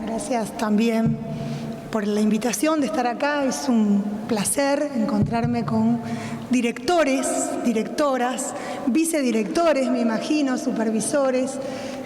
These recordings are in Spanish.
gracias también por la invitación de estar acá. Es un placer encontrarme con directores, directoras, vicedirectores, me imagino, supervisores.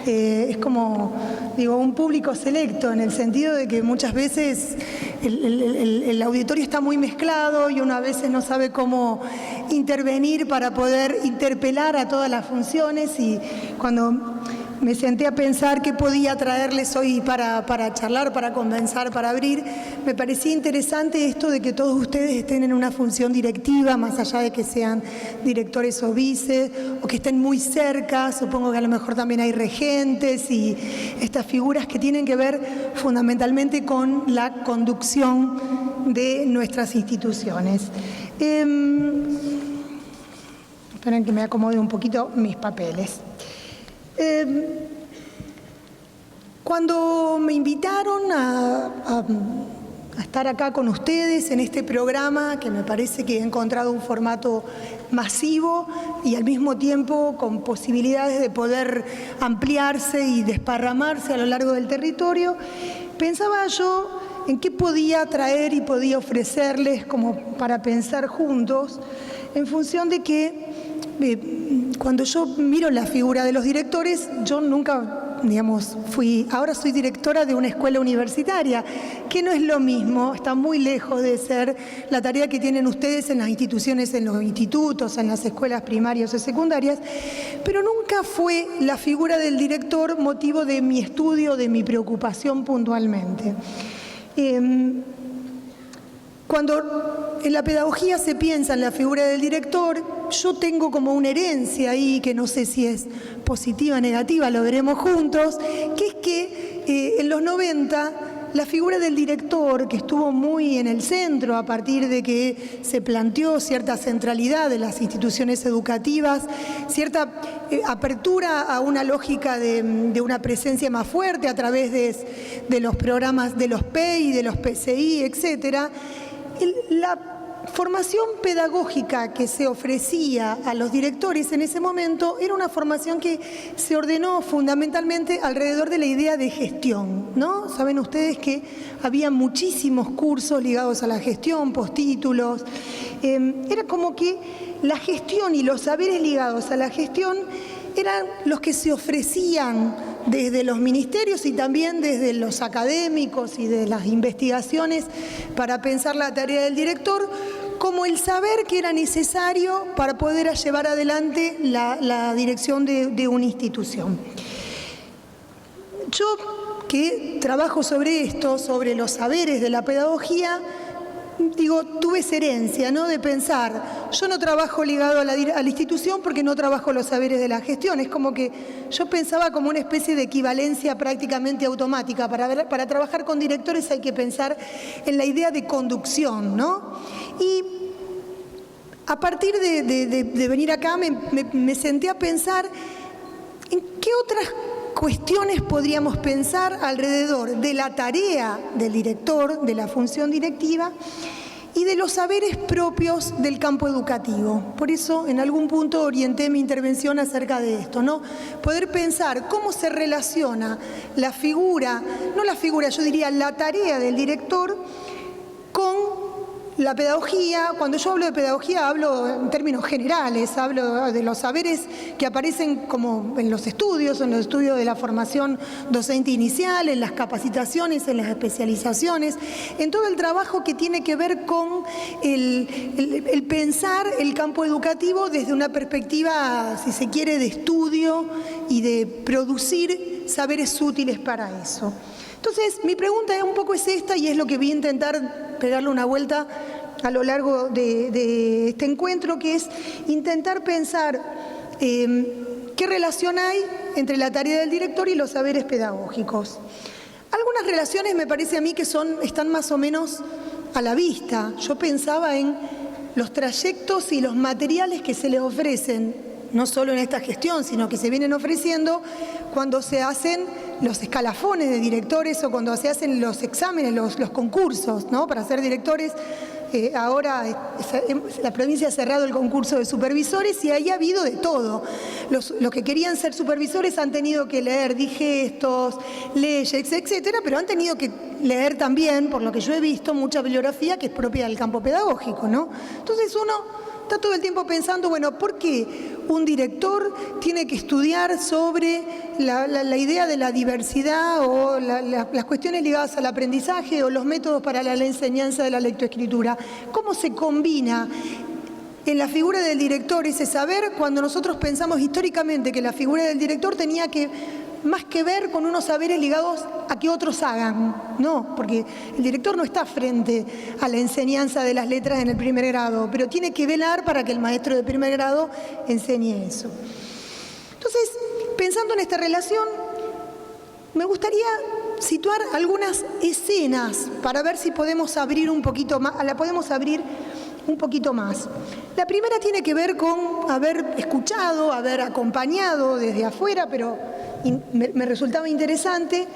Es como, digo, un público selecto, en el sentido de que muchas veces el auditorio está muy mezclado y uno a veces no sabe cómo intervenir para poder interpelar a todas las funciones, y cuando me senté a pensar qué podía traerles hoy para charlar, para conversar, para abrir, me parecía interesante esto de que todos ustedes estén en una función directiva, más allá de que sean directores o vices, o que estén muy cerca. Supongo que a lo mejor también hay regentes y estas figuras que tienen que ver fundamentalmente con la conducción de nuestras instituciones. Esperen que me acomode un poquito mis papeles. Cuando me invitaron a estar acá con ustedes en este programa, que me parece que he encontrado un formato masivo y al mismo tiempo con posibilidades de poder ampliarse y desparramarse a lo largo del territorio, pensaba yo en qué podía traer y podía ofrecerles como para pensar juntos, en función de que cuando yo miro la figura de los directores, yo nunca, digamos, ahora soy directora de una escuela universitaria, que no es lo mismo, está muy lejos de ser la tarea que tienen ustedes en las instituciones, en los institutos, en las escuelas primarias o secundarias, pero nunca fue la figura del director motivo de mi estudio, de mi preocupación puntualmente. Cuando en la pedagogía se piensa en la figura del director, yo tengo como una herencia ahí, que no sé si es positiva o negativa, lo veremos juntos, que es que en los 90 la figura del director, que estuvo muy en el centro a partir de que se planteó cierta centralidad de las instituciones educativas, cierta apertura a una lógica de una presencia más fuerte a través de los programas de los PEI, de los PCI, etcétera. La formación pedagógica que se ofrecía a los directores en ese momento era una formación que se ordenó fundamentalmente alrededor de la idea de gestión, ¿no? Saben ustedes que había muchísimos cursos ligados a la gestión, postítulos. Era como que la gestión y los saberes ligados a la gestión eran los que se ofrecían desde los ministerios y también desde los académicos y de las investigaciones para pensar la tarea del director como el saber que era necesario para poder llevar adelante la dirección de una institución. Yo, que trabajo sobre esto, sobre los saberes de la pedagogía, tuve esa herencia, ¿no?, de pensar, yo no trabajo ligado a la institución porque no trabajo los saberes de la gestión. Es como que yo pensaba como una especie de equivalencia prácticamente automática. Para trabajar con directores hay que pensar en la idea de conducción, ¿no? Y a partir de venir acá me senté a pensar en qué otras cuestiones podríamos pensar alrededor de la tarea del director, de la función directiva y de los saberes propios del campo educativo. Por eso, en algún punto orienté mi intervención acerca de esto, ¿no? Poder pensar cómo se relaciona la figura, no la figura, yo diría la tarea del director con la pedagogía. Cuando yo hablo de pedagogía hablo en términos generales, hablo de los saberes que aparecen como en los estudios de la formación docente inicial, en las capacitaciones, en las especializaciones, en todo el trabajo que tiene que ver con el pensar el campo educativo desde una perspectiva, si se quiere, de estudio y de producir saberes útiles para eso. Entonces, mi pregunta un poco es esta, y es lo que voy a intentar pegarle una vuelta a lo largo de este encuentro, que es intentar pensar qué relación hay entre la tarea del director y los saberes pedagógicos. Algunas relaciones me parece a mí que están más o menos a la vista. Yo pensaba en los trayectos y los materiales que se les ofrecen, no solo en esta gestión, sino que se vienen ofreciendo cuando se hacen los escalafones de directores o cuando se hacen los exámenes, los concursos, ¿no?, para ser directores. ahora la provincia ha cerrado el concurso de supervisores y ahí ha habido de todo. Los que querían ser supervisores han tenido que leer digestos, leyes, etcétera, pero han tenido que leer también, por lo que yo he visto, mucha bibliografía que es propia del campo pedagógico, ¿no? Entonces uno está todo el tiempo pensando, bueno, ¿por qué un director tiene que estudiar sobre la idea de la diversidad o las cuestiones ligadas al aprendizaje o los métodos para la enseñanza de la lectoescritura? ¿Cómo se combina en la figura del director ese saber cuando nosotros pensamos históricamente que la figura del director tenía más que ver con unos saberes ligados a que otros hagan? No, porque el director no está frente a la enseñanza de las letras en el primer grado, pero tiene que velar para que el maestro de primer grado enseñe eso. Entonces, pensando en esta relación, me gustaría situar algunas escenas para ver si podemos abrir un poquito más, la podemos abrir un poquito más. La primera tiene que ver con haber escuchado, haber acompañado desde afuera, pero me resultaba interesante,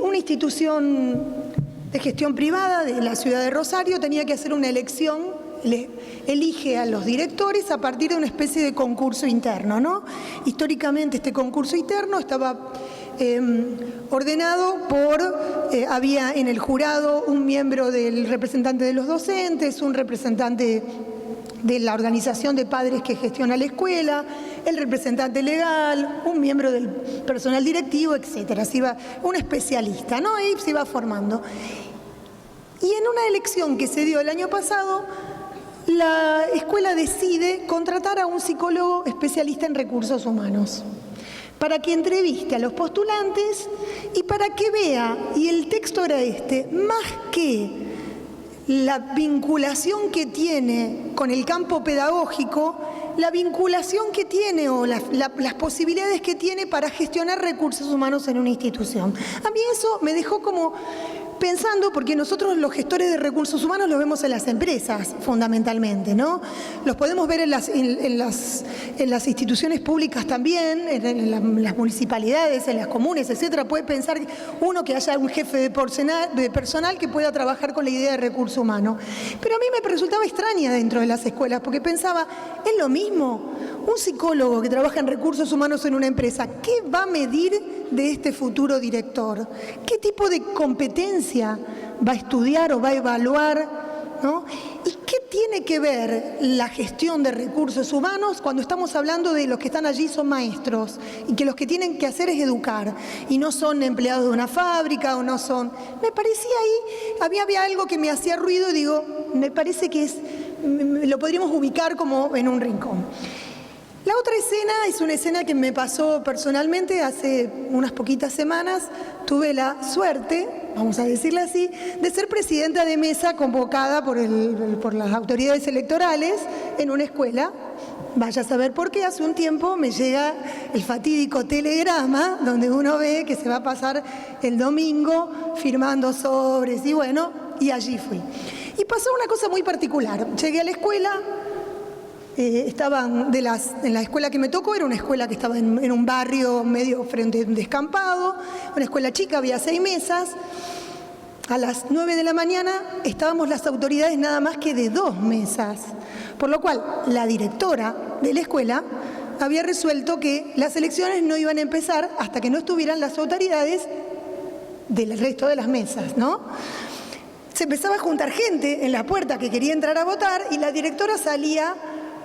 una institución de gestión privada de la ciudad de Rosario tenía que hacer una elección, elige a los directores a partir de una especie de concurso interno, ¿no? Históricamente este concurso interno estaba ordenado había en el jurado un miembro del representante de los docentes, un representante de la organización de padres que gestiona la escuela, el representante legal, un miembro del personal directivo, etcétera. Un especialista, ¿no? Ahí se iba formando. Y en una elección que se dio el año pasado, la escuela decide contratar a un psicólogo especialista en recursos humanos para que entreviste a los postulantes y para que vea, y el texto era más que la vinculación que tiene con el campo pedagógico, la vinculación que tiene o las posibilidades que tiene para gestionar recursos humanos en una institución. A mí eso me dejó como pensando, porque nosotros los gestores de recursos humanos los vemos en las empresas, fundamentalmente, ¿no? Los podemos ver en las instituciones públicas también, en las municipalidades, en las comunes, etcétera. Puede pensar uno que haya un jefe de personal que pueda trabajar con la idea de recurso humano. Pero a mí me resultaba extraña dentro de las escuelas, porque pensaba, ¿es lo mismo? Un psicólogo que trabaja en recursos humanos en una empresa, ¿qué va a medir de este futuro director? ¿Qué tipo de competencia va a estudiar o va a evaluar, ¿no? ¿Y qué tiene que ver la gestión de recursos humanos cuando estamos hablando de los que están allí son maestros y que los que tienen que hacer es educar y no son empleados de una fábrica o no son? Me parecía ahí, había algo que me hacía ruido y digo, me parece que lo podríamos ubicar como en un rincón. La otra escena es una escena que me pasó personalmente hace unas poquitas semanas. Tuve la suerte, vamos a decirle así, de ser presidenta de mesa convocada por las autoridades electorales en una escuela. Vaya a saber por qué, hace un tiempo me llega el fatídico telegrama donde uno ve que se va a pasar el domingo firmando sobres y bueno, y allí fui. Y pasó una cosa muy particular. Llegué a la escuela. Estaban en la escuela que me tocó, era una escuela que estaba en un barrio medio frente a un descampado, una escuela chica, había 6 mesas. A las 9 de la mañana estábamos las autoridades nada más que de 2 mesas, por lo cual la directora de la escuela había resuelto que las elecciones no iban a empezar hasta que no estuvieran las autoridades del resto de las mesas, ¿no? Se empezaba a juntar gente en la puerta que quería entrar a votar y la directora salía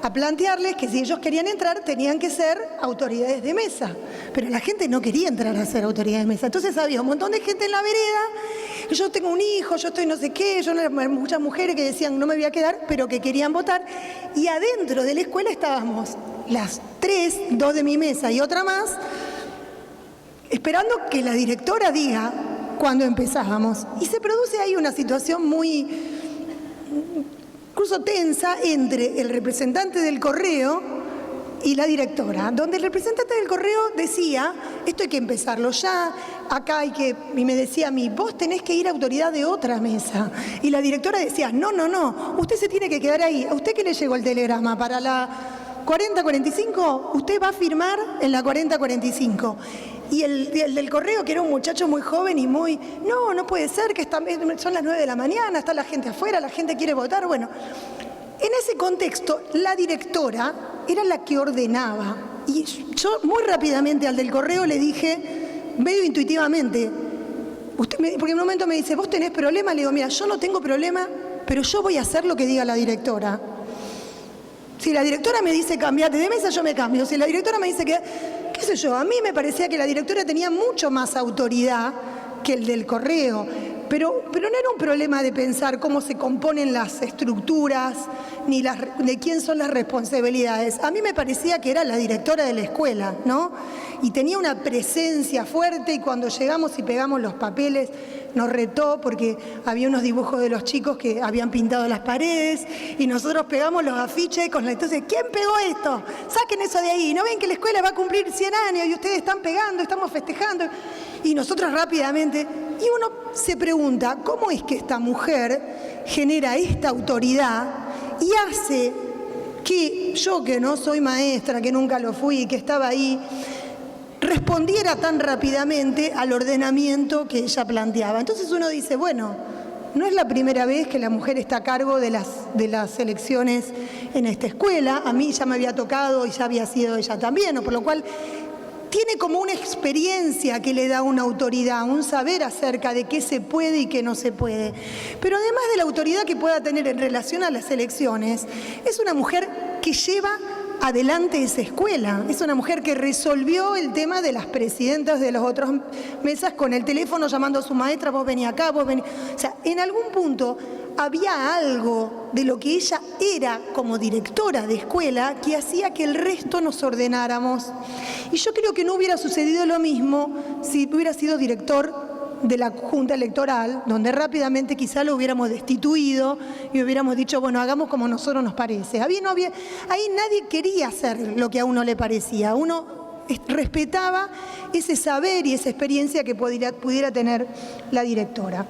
a plantearles que si ellos querían entrar tenían que ser autoridades de mesa, pero la gente no quería entrar a ser autoridades de mesa. Entonces había un montón de gente en la vereda, yo tengo un hijo, yo estoy no sé qué, muchas mujeres que decían no me voy a quedar, pero que querían votar, y adentro de la escuela estábamos las 3, 2 de mi mesa y otra más, esperando que la directora diga cuándo empezábamos. Y se produce ahí una situación muy incluso tensa entre el representante del correo y la directora, donde el representante del correo decía, esto hay que empezarlo ya, acá hay que, y me decía a mí, vos tenés que ir a autoridad de otra mesa. Y la directora decía, no, usted se tiene que quedar ahí. ¿A usted qué le llegó el telegrama? Para la 4045, usted va a firmar en la 4045. Y el del correo, que era un muchacho muy joven y muy, no puede ser, que son las 9 de la mañana, está la gente afuera, la gente quiere votar. Bueno, en ese contexto, la directora era la que ordenaba. Y yo muy rápidamente al del correo le dije, medio intuitivamente, porque en un momento me dice, ¿vos tenés problema? Le digo, mira, yo no tengo problema, pero yo voy a hacer lo que diga la directora. Si la directora me dice cambiate de mesa, yo me cambio. Si la directora me dice que, qué sé yo, a mí me parecía que la directora tenía mucho más autoridad que el del correo. Pero no era un problema de pensar cómo se componen las estructuras, ni de quién son las responsabilidades. A mí me parecía que era la directora de la escuela, ¿no? Y tenía una presencia fuerte, y cuando llegamos y pegamos los papeles, nos retó porque había unos dibujos de los chicos que habían pintado las paredes, y nosotros pegamos los afiches con la... Entonces, ¿quién pegó esto? Saquen eso de ahí. ¿No ven que la escuela va a cumplir 100 años y ustedes están pegando, estamos festejando? Y nosotros rápidamente, y uno se pregunta, ¿cómo es que esta mujer genera esta autoridad y hace que yo, que no soy maestra, que nunca lo fui, que estaba ahí, respondiera tan rápidamente al ordenamiento que ella planteaba? Entonces uno dice, bueno, no es la primera vez que la mujer está a cargo de las elecciones en esta escuela. A mí ya me había tocado y ya había sido ella también, por lo cual tiene como una experiencia que le da una autoridad, un saber acerca de qué se puede y qué no se puede. Pero además de la autoridad que pueda tener en relación a las elecciones, es una mujer que lleva adelante esa escuela. Es una mujer que resolvió el tema de las presidentas de las otras mesas con el teléfono llamando a su maestra, vos vení acá, vos vení. O sea, en algún punto había algo de lo que ella era como directora de escuela que hacía que el resto nos ordenáramos. Y yo creo que no hubiera sucedido lo mismo si hubiera sido director de la Junta Electoral, donde rápidamente quizá lo hubiéramos destituido y hubiéramos dicho, bueno, hagamos como a nosotros nos parece. Ahí nadie quería hacer lo que a uno le parecía. Uno respetaba ese saber y esa experiencia que pudiera tener la directora.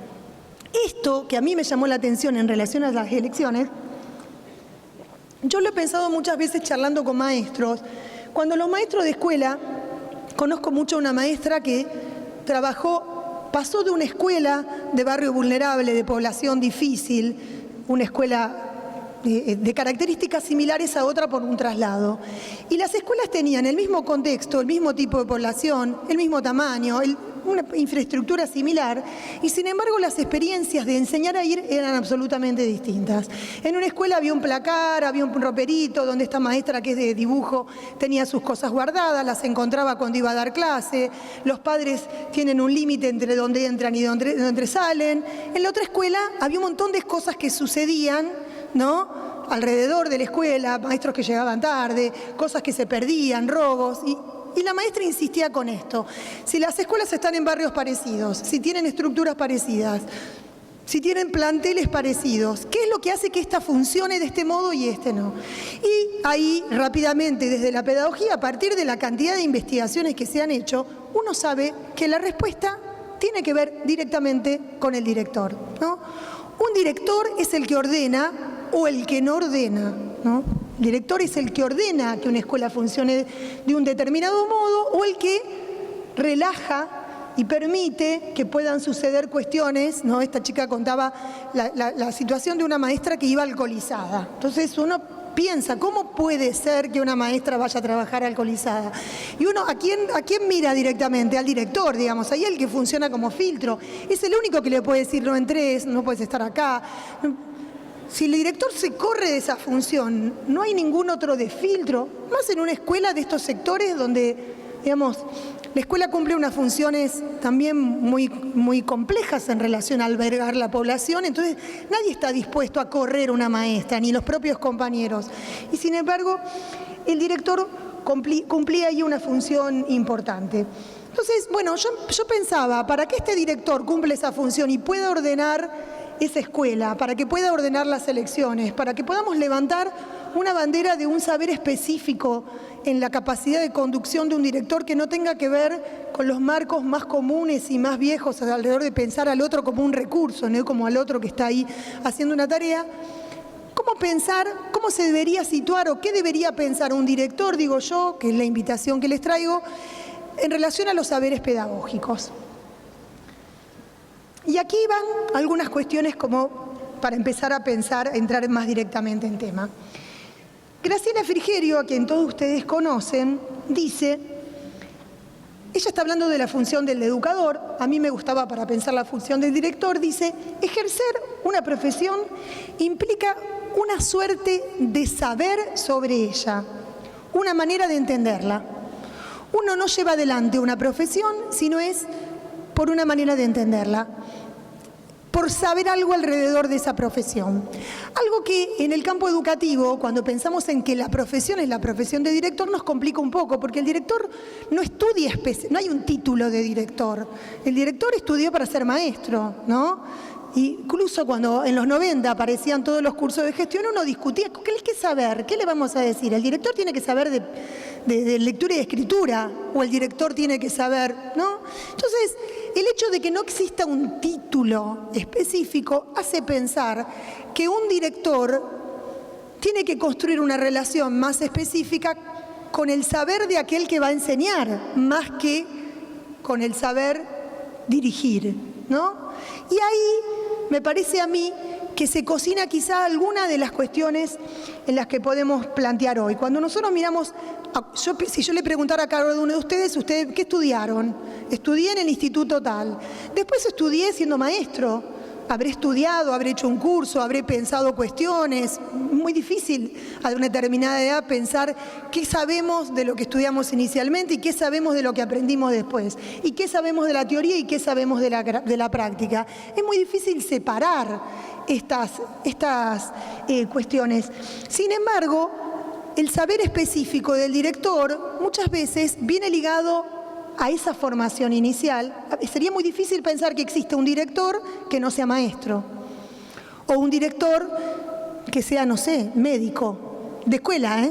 Esto que a mí me llamó la atención en relación a las elecciones, yo lo he pensado muchas veces charlando con maestros. Cuando los maestros de escuela, conozco mucho a una maestra que pasó de una escuela de barrio vulnerable, de población difícil, una escuela de características similares a otra por un traslado. Y las escuelas tenían el mismo contexto, el mismo tipo de población, el mismo tamaño, una infraestructura similar, y sin embargo las experiencias de enseñar a ir eran absolutamente distintas. En una escuela había un placar, había un roperito donde esta maestra que es de dibujo tenía sus cosas guardadas, las encontraba cuando iba a dar clase, los padres tienen un límite entre dónde entran y dónde salen. En la otra escuela había un montón de cosas que sucedían, ¿no?, alrededor de la escuela, maestros que llegaban tarde, cosas que se perdían, robos, y la maestra insistía con esto. Si las escuelas están en barrios parecidos, si tienen estructuras parecidas, si tienen planteles parecidos, ¿qué es lo que hace que esta funcione de este modo y este no? Y ahí rápidamente desde la pedagogía, a partir de la cantidad de investigaciones que se han hecho, uno sabe que la respuesta tiene que ver directamente con el director, ¿no? Un director es el que ordena o el que no ordena, ¿no? El director es el que ordena que una escuela funcione de un determinado modo o el que relaja y permite que puedan suceder cuestiones, ¿no? Esta chica contaba la situación de una maestra que iba alcoholizada. Entonces uno piensa, ¿cómo puede ser que una maestra vaya a trabajar alcoholizada? Y uno, ¿a quién mira directamente? Al director, digamos, ahí el que funciona como filtro. Es el único que le puede decir, no entres, no puedes estar acá. Si el director se corre de esa función, no hay ningún otro de filtro, más en una escuela de estos sectores donde, digamos, la escuela cumple unas funciones también muy complejas en relación a albergar la población, entonces nadie está dispuesto a correr una maestra, ni los propios compañeros. Y sin embargo, el director cumplía ahí una función importante. Entonces, bueno, yo pensaba, para que este director cumpla esa función y pueda ordenar esa escuela, para que pueda ordenar las elecciones, para que podamos levantar una bandera de un saber específico en la capacidad de conducción de un director que no tenga que ver con los marcos más comunes y más viejos alrededor de pensar al otro como un recurso, no como al otro que está ahí haciendo una tarea. ¿Cómo pensar, cómo se debería situar o qué debería pensar un director, digo yo, que es la invitación que les traigo, en relación a los saberes pedagógicos. Y aquí van algunas cuestiones como para empezar a pensar, a entrar más directamente en tema. Graciela Frigerio, a quien todos ustedes conocen, dice, ella está hablando de la función del educador, a mí me gustaba para pensar la función del director, dice, ejercer una profesión implica una suerte de saber sobre ella, una manera de entenderla. Uno no lleva adelante una profesión, sino es por una manera de entenderla, por saber algo alrededor de esa profesión. Algo que en el campo educativo, cuando pensamos en que la profesión es la profesión de director, nos complica un poco, porque el director no estudia, no hay un título de director. El director estudió para ser maestro, ¿no? Incluso cuando en los 90 aparecían todos los cursos de gestión, uno discutía, ¿qué hay que saber? ¿Qué le vamos a decir? ¿El director tiene que saber de lectura y escritura? ¿O el director tiene que saber, no? Entonces, el hecho de que no exista un título específico hace pensar que un director tiene que construir una relación más específica con el saber de aquel que va a enseñar, más que con el saber dirigir, ¿no? Y ahí me parece a mí que se cocina quizá alguna de las cuestiones en las que podemos plantear hoy. Cuando nosotros miramos, si yo le preguntara a cada uno de ustedes, ¿qué estudiaron? Estudié en el instituto tal. Después estudié siendo maestro. Habré estudiado, habré hecho un curso, habré pensado cuestiones. Muy difícil a una determinada edad pensar qué sabemos de lo que estudiamos inicialmente y qué sabemos de lo que aprendimos después. Y qué sabemos de la teoría y qué sabemos de la práctica. Es muy difícil separar estas cuestiones. Sin embargo, el saber específico del director muchas veces viene ligado a esa formación inicial. Sería muy difícil pensar que existe un director que no sea maestro, o un director que sea, no sé, médico, de escuela,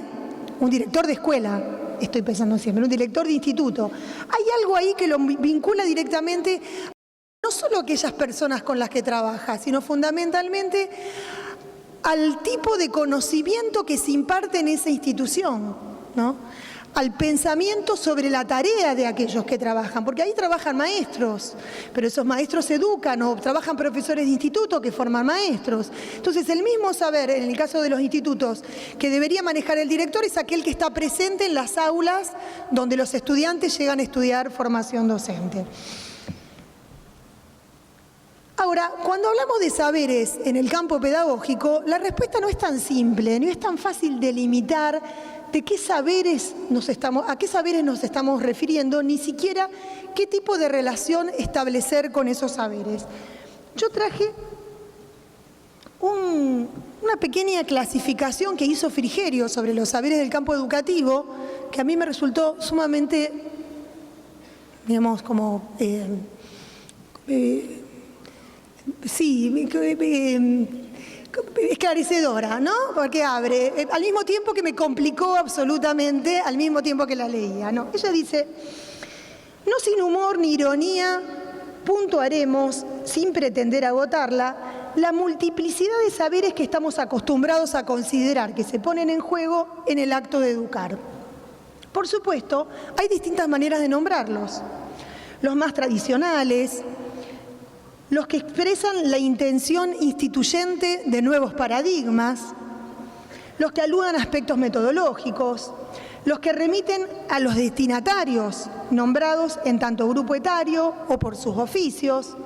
un director de escuela, estoy pensando siempre, un director de instituto. Hay algo ahí que lo vincula directamente no solo a aquellas personas con las que trabaja, sino fundamentalmente al tipo de conocimiento que se imparte en esa institución, ¿no? Al pensamiento sobre la tarea de aquellos que trabajan, porque ahí trabajan maestros, pero esos maestros educan, o trabajan profesores de instituto que forman maestros. Entonces, el mismo saber, en el caso de los institutos, que debería manejar el director es aquel que está presente en las aulas donde los estudiantes llegan a estudiar formación docente. Ahora, cuando hablamos de saberes en el campo pedagógico, la respuesta no es tan simple, no es tan fácil delimitar de a qué saberes nos estamos refiriendo, ni siquiera qué tipo de relación establecer con esos saberes. Yo traje una pequeña clasificación que hizo Frigerio sobre los saberes del campo educativo, que a mí me resultó sumamente, digamos, como esclarecedora, ¿no? Porque abre, al mismo tiempo que me complicó absolutamente, al mismo tiempo que la leía, ¿no? Ella dice, no sin humor ni ironía, puntuaremos, sin pretender agotarla, la multiplicidad de saberes que estamos acostumbrados a considerar que se ponen en juego en el acto de educar. Por supuesto, hay distintas maneras de nombrarlos. Los más tradicionales, los que expresan la intención instituyente de nuevos paradigmas, los que aluden a aspectos metodológicos, los que remiten a los destinatarios, nombrados en tanto grupo etario o por sus oficios,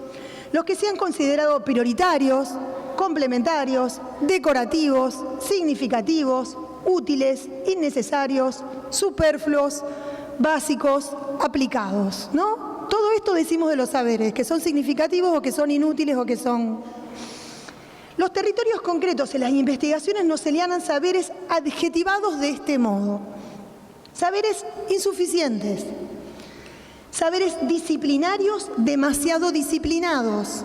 los que se han considerado prioritarios, complementarios, decorativos, significativos, útiles, innecesarios, superfluos, básicos, aplicados, ¿no? Todo esto decimos de los saberes, que son significativos o que son inútiles o que son... Los territorios concretos en las investigaciones nos señalan saberes adjetivados de este modo. Saberes insuficientes, saberes disciplinarios demasiado disciplinados,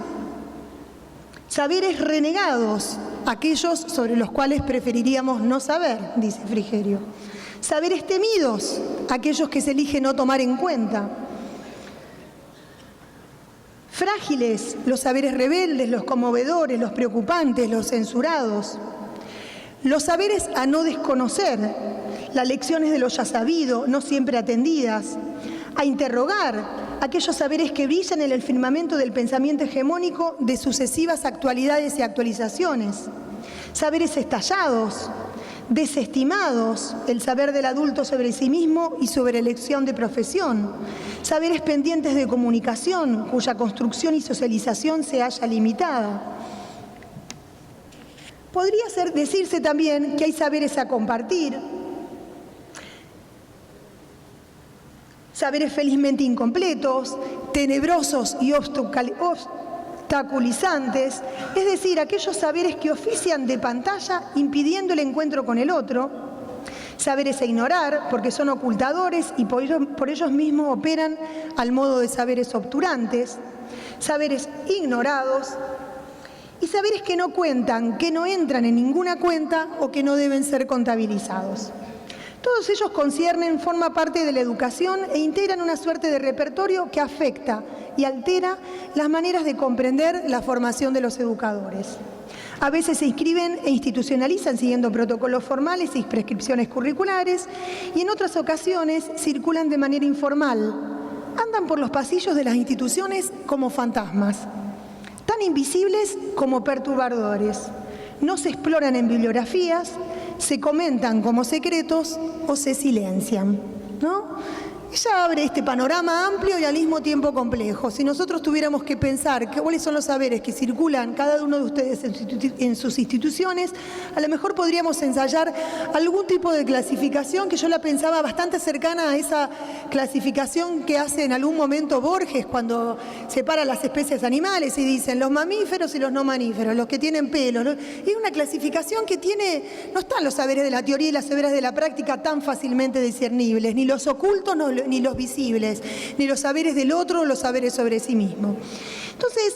saberes renegados, aquellos sobre los cuales preferiríamos no saber, dice Frigerio. Saberes temidos, aquellos que se elige no tomar en cuenta. Frágiles, los saberes rebeldes, los conmovedores, los preocupantes, los censurados. Los saberes a no desconocer, las lecciones de lo ya sabido, no siempre atendidas. a interrogar aquellos saberes que brillan en el firmamento del pensamiento hegemónico de sucesivas actualidades y actualizaciones, saberes estallados, desestimados, el saber del adulto sobre sí mismo y sobre elección de profesión, saberes pendientes de comunicación, cuya construcción y socialización se halla limitada. Podría decirse también que hay saberes a compartir, saberes felizmente incompletos, tenebrosos y obstaculizantes, es decir, aquellos saberes que ofician de pantalla impidiendo el encuentro con el otro, saberes a ignorar porque son ocultadores y por ellos mismos operan al modo de saberes obturantes, saberes ignorados y saberes que no cuentan, que no entran en ninguna cuenta o que no deben ser contabilizados. Todos ellos forman parte de la educación e integran una suerte de repertorio que afecta y altera las maneras de comprender la formación de los educadores. A veces se inscriben e institucionalizan siguiendo protocolos formales y prescripciones curriculares y en otras ocasiones circulan de manera informal. Andan por los pasillos de las instituciones como fantasmas, tan invisibles como perturbadores. No se exploran en bibliografías, se comentan como secretos o se silencian, ¿no? Ella abre este panorama amplio y al mismo tiempo complejo. Si nosotros tuviéramos que pensar cuáles son los saberes que circulan cada uno de ustedes en sus instituciones, a lo mejor podríamos ensayar algún tipo de clasificación que yo la pensaba bastante cercana a esa clasificación que hace en algún momento Borges cuando separa las especies animales y dicen los mamíferos y los no mamíferos, los que tienen pelo, ¿no? Es una clasificación que no están los saberes de la teoría y los saberes de la práctica tan fácilmente discernibles, ni los ocultos, ni los visibles, ni los saberes del otro, los saberes sobre sí mismo. Entonces,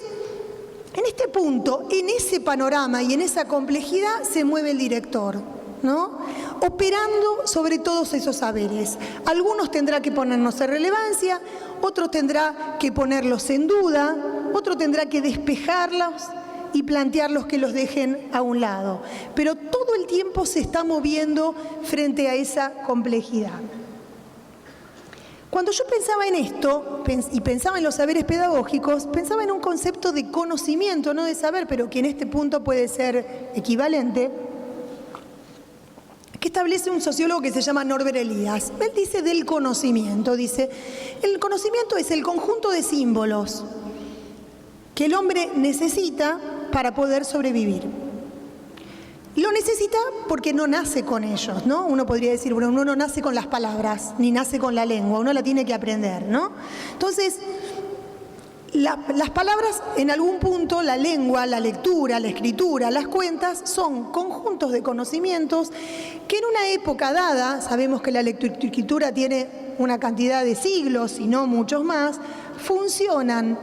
en este punto, en ese panorama y en esa complejidad se mueve el director, ¿no? Operando sobre todos esos saberes. Algunos tendrá que ponernos en relevancia, otros tendrá que ponerlos en duda, otro tendrá que despejarlos y plantearlos que los dejen a un lado. Pero todo el tiempo se está moviendo frente a esa complejidad. Cuando yo pensaba en esto y pensaba en los saberes pedagógicos, pensaba en un concepto de conocimiento, no de saber, pero que en este punto puede ser equivalente, que establece un sociólogo que se llama Norbert Elias. Él dice del conocimiento, dice, el conocimiento es el conjunto de símbolos que el hombre necesita para poder sobrevivir. Lo necesita porque no nace con ellos, ¿no? Uno podría decir, bueno, uno no nace con las palabras, ni nace con la lengua, uno la tiene que aprender, ¿no? Entonces, las palabras, en algún punto, la lengua, la lectura, la escritura, las cuentas, son conjuntos de conocimientos que en una época dada, sabemos que la lectoescritura tiene una cantidad de siglos y no muchos más, funcionan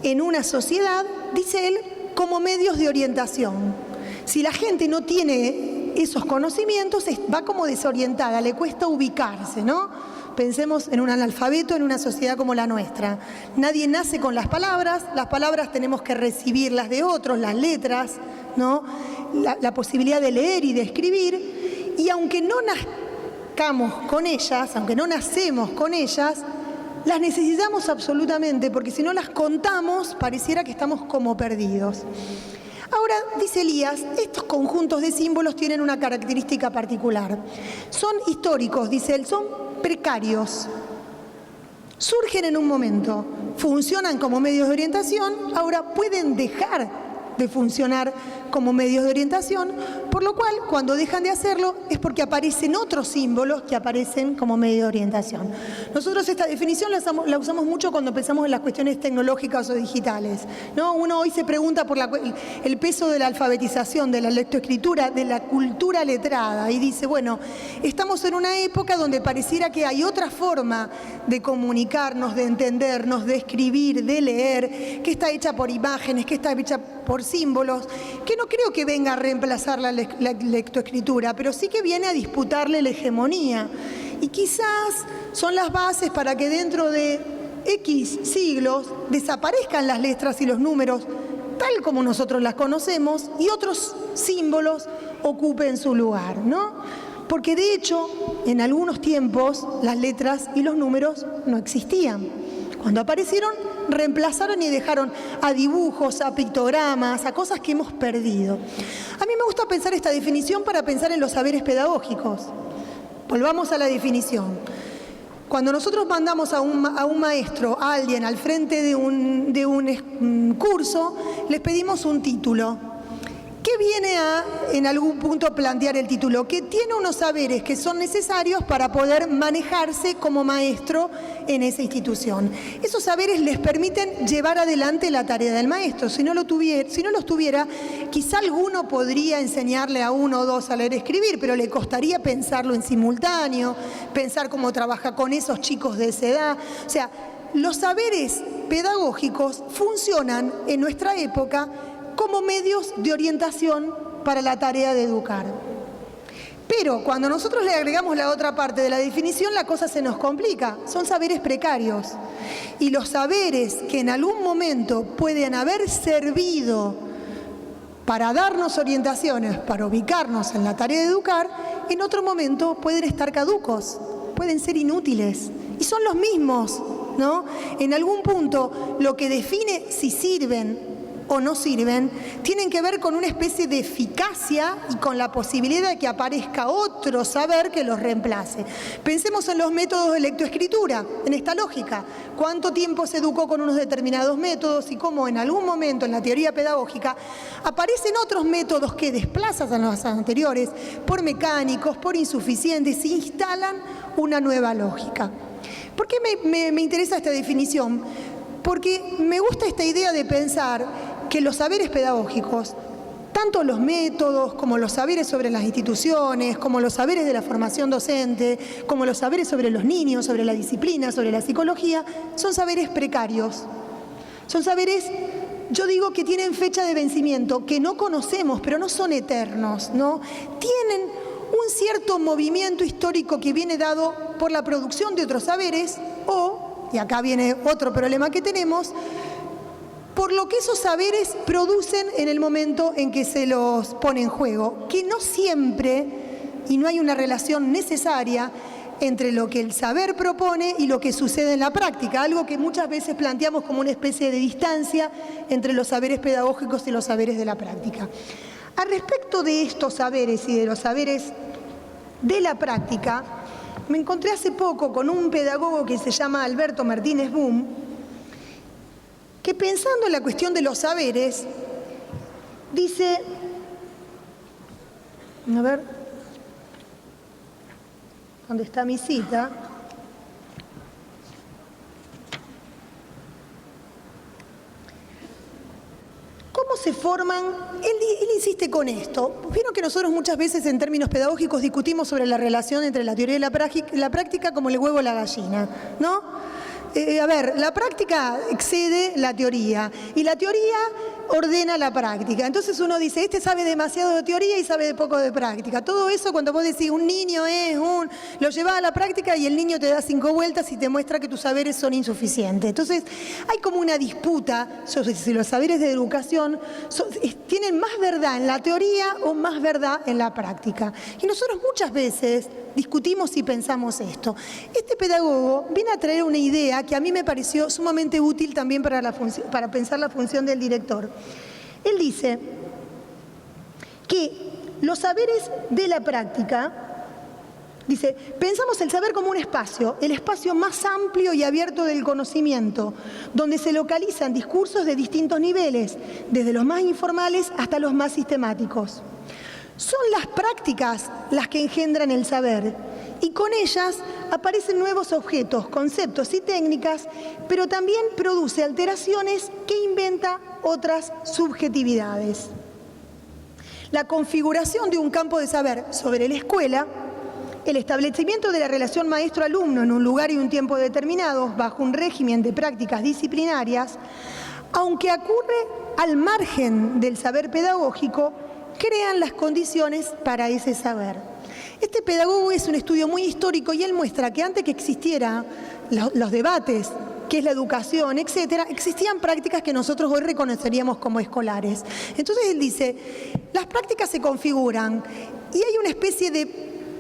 en una sociedad, dice él, como medios de orientación. Si la gente no tiene esos conocimientos, va como desorientada, le cuesta ubicarse, ¿no? Pensemos en un analfabeto en una sociedad como la nuestra. Nadie nace con las palabras tenemos que recibirlas de otros, las letras, ¿no? La posibilidad de leer y de escribir, y aunque no nazcamos con ellas, aunque no nacemos con ellas, las necesitamos absolutamente, porque si no las contamos, pareciera que estamos como perdidos. Ahora, dice Elías, estos conjuntos de símbolos tienen una característica particular. Son históricos, dice él, son precarios. Surgen en un momento, funcionan como medios de orientación, ahora pueden dejar de funcionar como medios de orientación, por lo cual, cuando dejan de hacerlo, es porque aparecen otros símbolos que aparecen como medio de orientación. Nosotros esta definición la usamos mucho cuando pensamos en las cuestiones tecnológicas o digitales, ¿no? Uno hoy se pregunta por el peso de la alfabetización, de la lectoescritura, de la cultura letrada, y dice, bueno, estamos en una época donde pareciera que hay otra forma de comunicarnos, de entendernos, de escribir, de leer, que está hecha por imágenes, que está hecha por símbolos, que no creo que venga a reemplazar la lectoescritura, pero sí que viene a disputarle la hegemonía. Y quizás son las bases para que dentro de X siglos desaparezcan las letras y los números tal como nosotros las conocemos y otros símbolos ocupen su lugar, ¿no? porque de hecho en algunos tiempos las letras y los números no existían. Cuando aparecieron, reemplazaron y dejaron a dibujos, a pictogramas, a cosas que hemos perdido. A mí me gusta pensar esta definición para pensar en los saberes pedagógicos. Volvamos a la definición. Cuando nosotros mandamos a un maestro, a alguien al frente de un curso, les pedimos un título. ¿Qué viene a, en algún punto, plantear el título? Que tiene unos saberes que son necesarios para poder manejarse como maestro en esa institución. Esos saberes les permiten llevar adelante la tarea del maestro. Si no los tuviera, quizá alguno podría enseñarle a uno o dos a leer y escribir, pero le costaría pensarlo en simultáneo, pensar cómo trabaja con esos chicos de esa edad. O sea, los saberes pedagógicos funcionan en nuestra época como medios de orientación para la tarea de educar. Pero cuando nosotros le agregamos la otra parte de la definición, la cosa se nos complica. Son saberes precarios. Y los saberes que en algún momento pueden haber servido para darnos orientaciones, para ubicarnos en la tarea de educar, en otro momento pueden estar caducos, pueden ser inútiles. Y son los mismos, ¿no? En algún punto, lo que define si sirven o no sirven, tienen que ver con una especie de eficacia y con la posibilidad de que aparezca otro saber que los reemplace. Pensemos en los métodos de lectoescritura, en esta lógica. ¿Cuánto tiempo se educó con unos determinados métodos y cómo en algún momento en la teoría pedagógica aparecen otros métodos que desplazan a los anteriores por mecánicos, por insuficientes, y instalan una nueva lógica? ¿Por qué me interesa esta definición? Porque me gusta esta idea de pensar que los saberes pedagógicos, tanto los métodos como los saberes sobre las instituciones, como los saberes de la formación docente, como los saberes sobre los niños, sobre la disciplina, sobre la psicología, son saberes precarios. Son saberes, yo digo, que tienen fecha de vencimiento, que no conocemos, pero no son eternos, ¿no? Tienen un cierto movimiento histórico que viene dado por la producción de otros saberes o, y acá viene otro problema que tenemos, por lo que esos saberes producen en el momento en que se los pone en juego, que no siempre, y no hay una relación necesaria entre lo que el saber propone y lo que sucede en la práctica, algo que muchas veces planteamos como una especie de distancia entre los saberes pedagógicos y los saberes de la práctica. Al respecto de estos saberes y de los saberes de la práctica, me encontré hace poco con un pedagogo que se llama Alberto Martínez Boom, que pensando en la cuestión de los saberes, dice, a ver, ¿dónde está mi cita? ¿Cómo se forman? Él insiste con esto. Vieron que nosotros muchas veces en términos pedagógicos discutimos sobre la relación entre la teoría y la práctica como el huevo y la gallina, ¿no? La práctica excede la teoría y la teoría ordena la práctica. Entonces uno dice, este sabe demasiado de teoría y sabe de poco de práctica. Todo eso cuando vos decís un niño lo llevás a la práctica y el niño te da 5 vueltas y te muestra que tus saberes son insuficientes. Entonces hay como una disputa sobre si los saberes de educación tienen más verdad en la teoría o más verdad en la práctica. Y nosotros muchas veces discutimos y pensamos esto. Este pedagogo viene a traer una idea que a mí me pareció sumamente útil también para pensar la función del director. Él dice que los saberes de la práctica, dice, pensamos el saber como un espacio, el espacio más amplio y abierto del conocimiento, donde se localizan discursos de distintos niveles, desde los más informales hasta los más sistemáticos. Son las prácticas las que engendran el saber y con ellas aparecen nuevos objetos, conceptos y técnicas, pero también produce alteraciones que inventa otras subjetividades. La configuración de un campo de saber sobre la escuela, el establecimiento de la relación maestro-alumno en un lugar y un tiempo determinados bajo un régimen de prácticas disciplinarias, aunque ocurre al margen del saber pedagógico, crean las condiciones para ese saber. Este pedagogo es un estudio muy histórico y él muestra que antes que existieran los debates, qué es la educación, etcétera, existían prácticas que nosotros hoy reconoceríamos como escolares. Entonces él dice, las prácticas se configuran y hay una especie de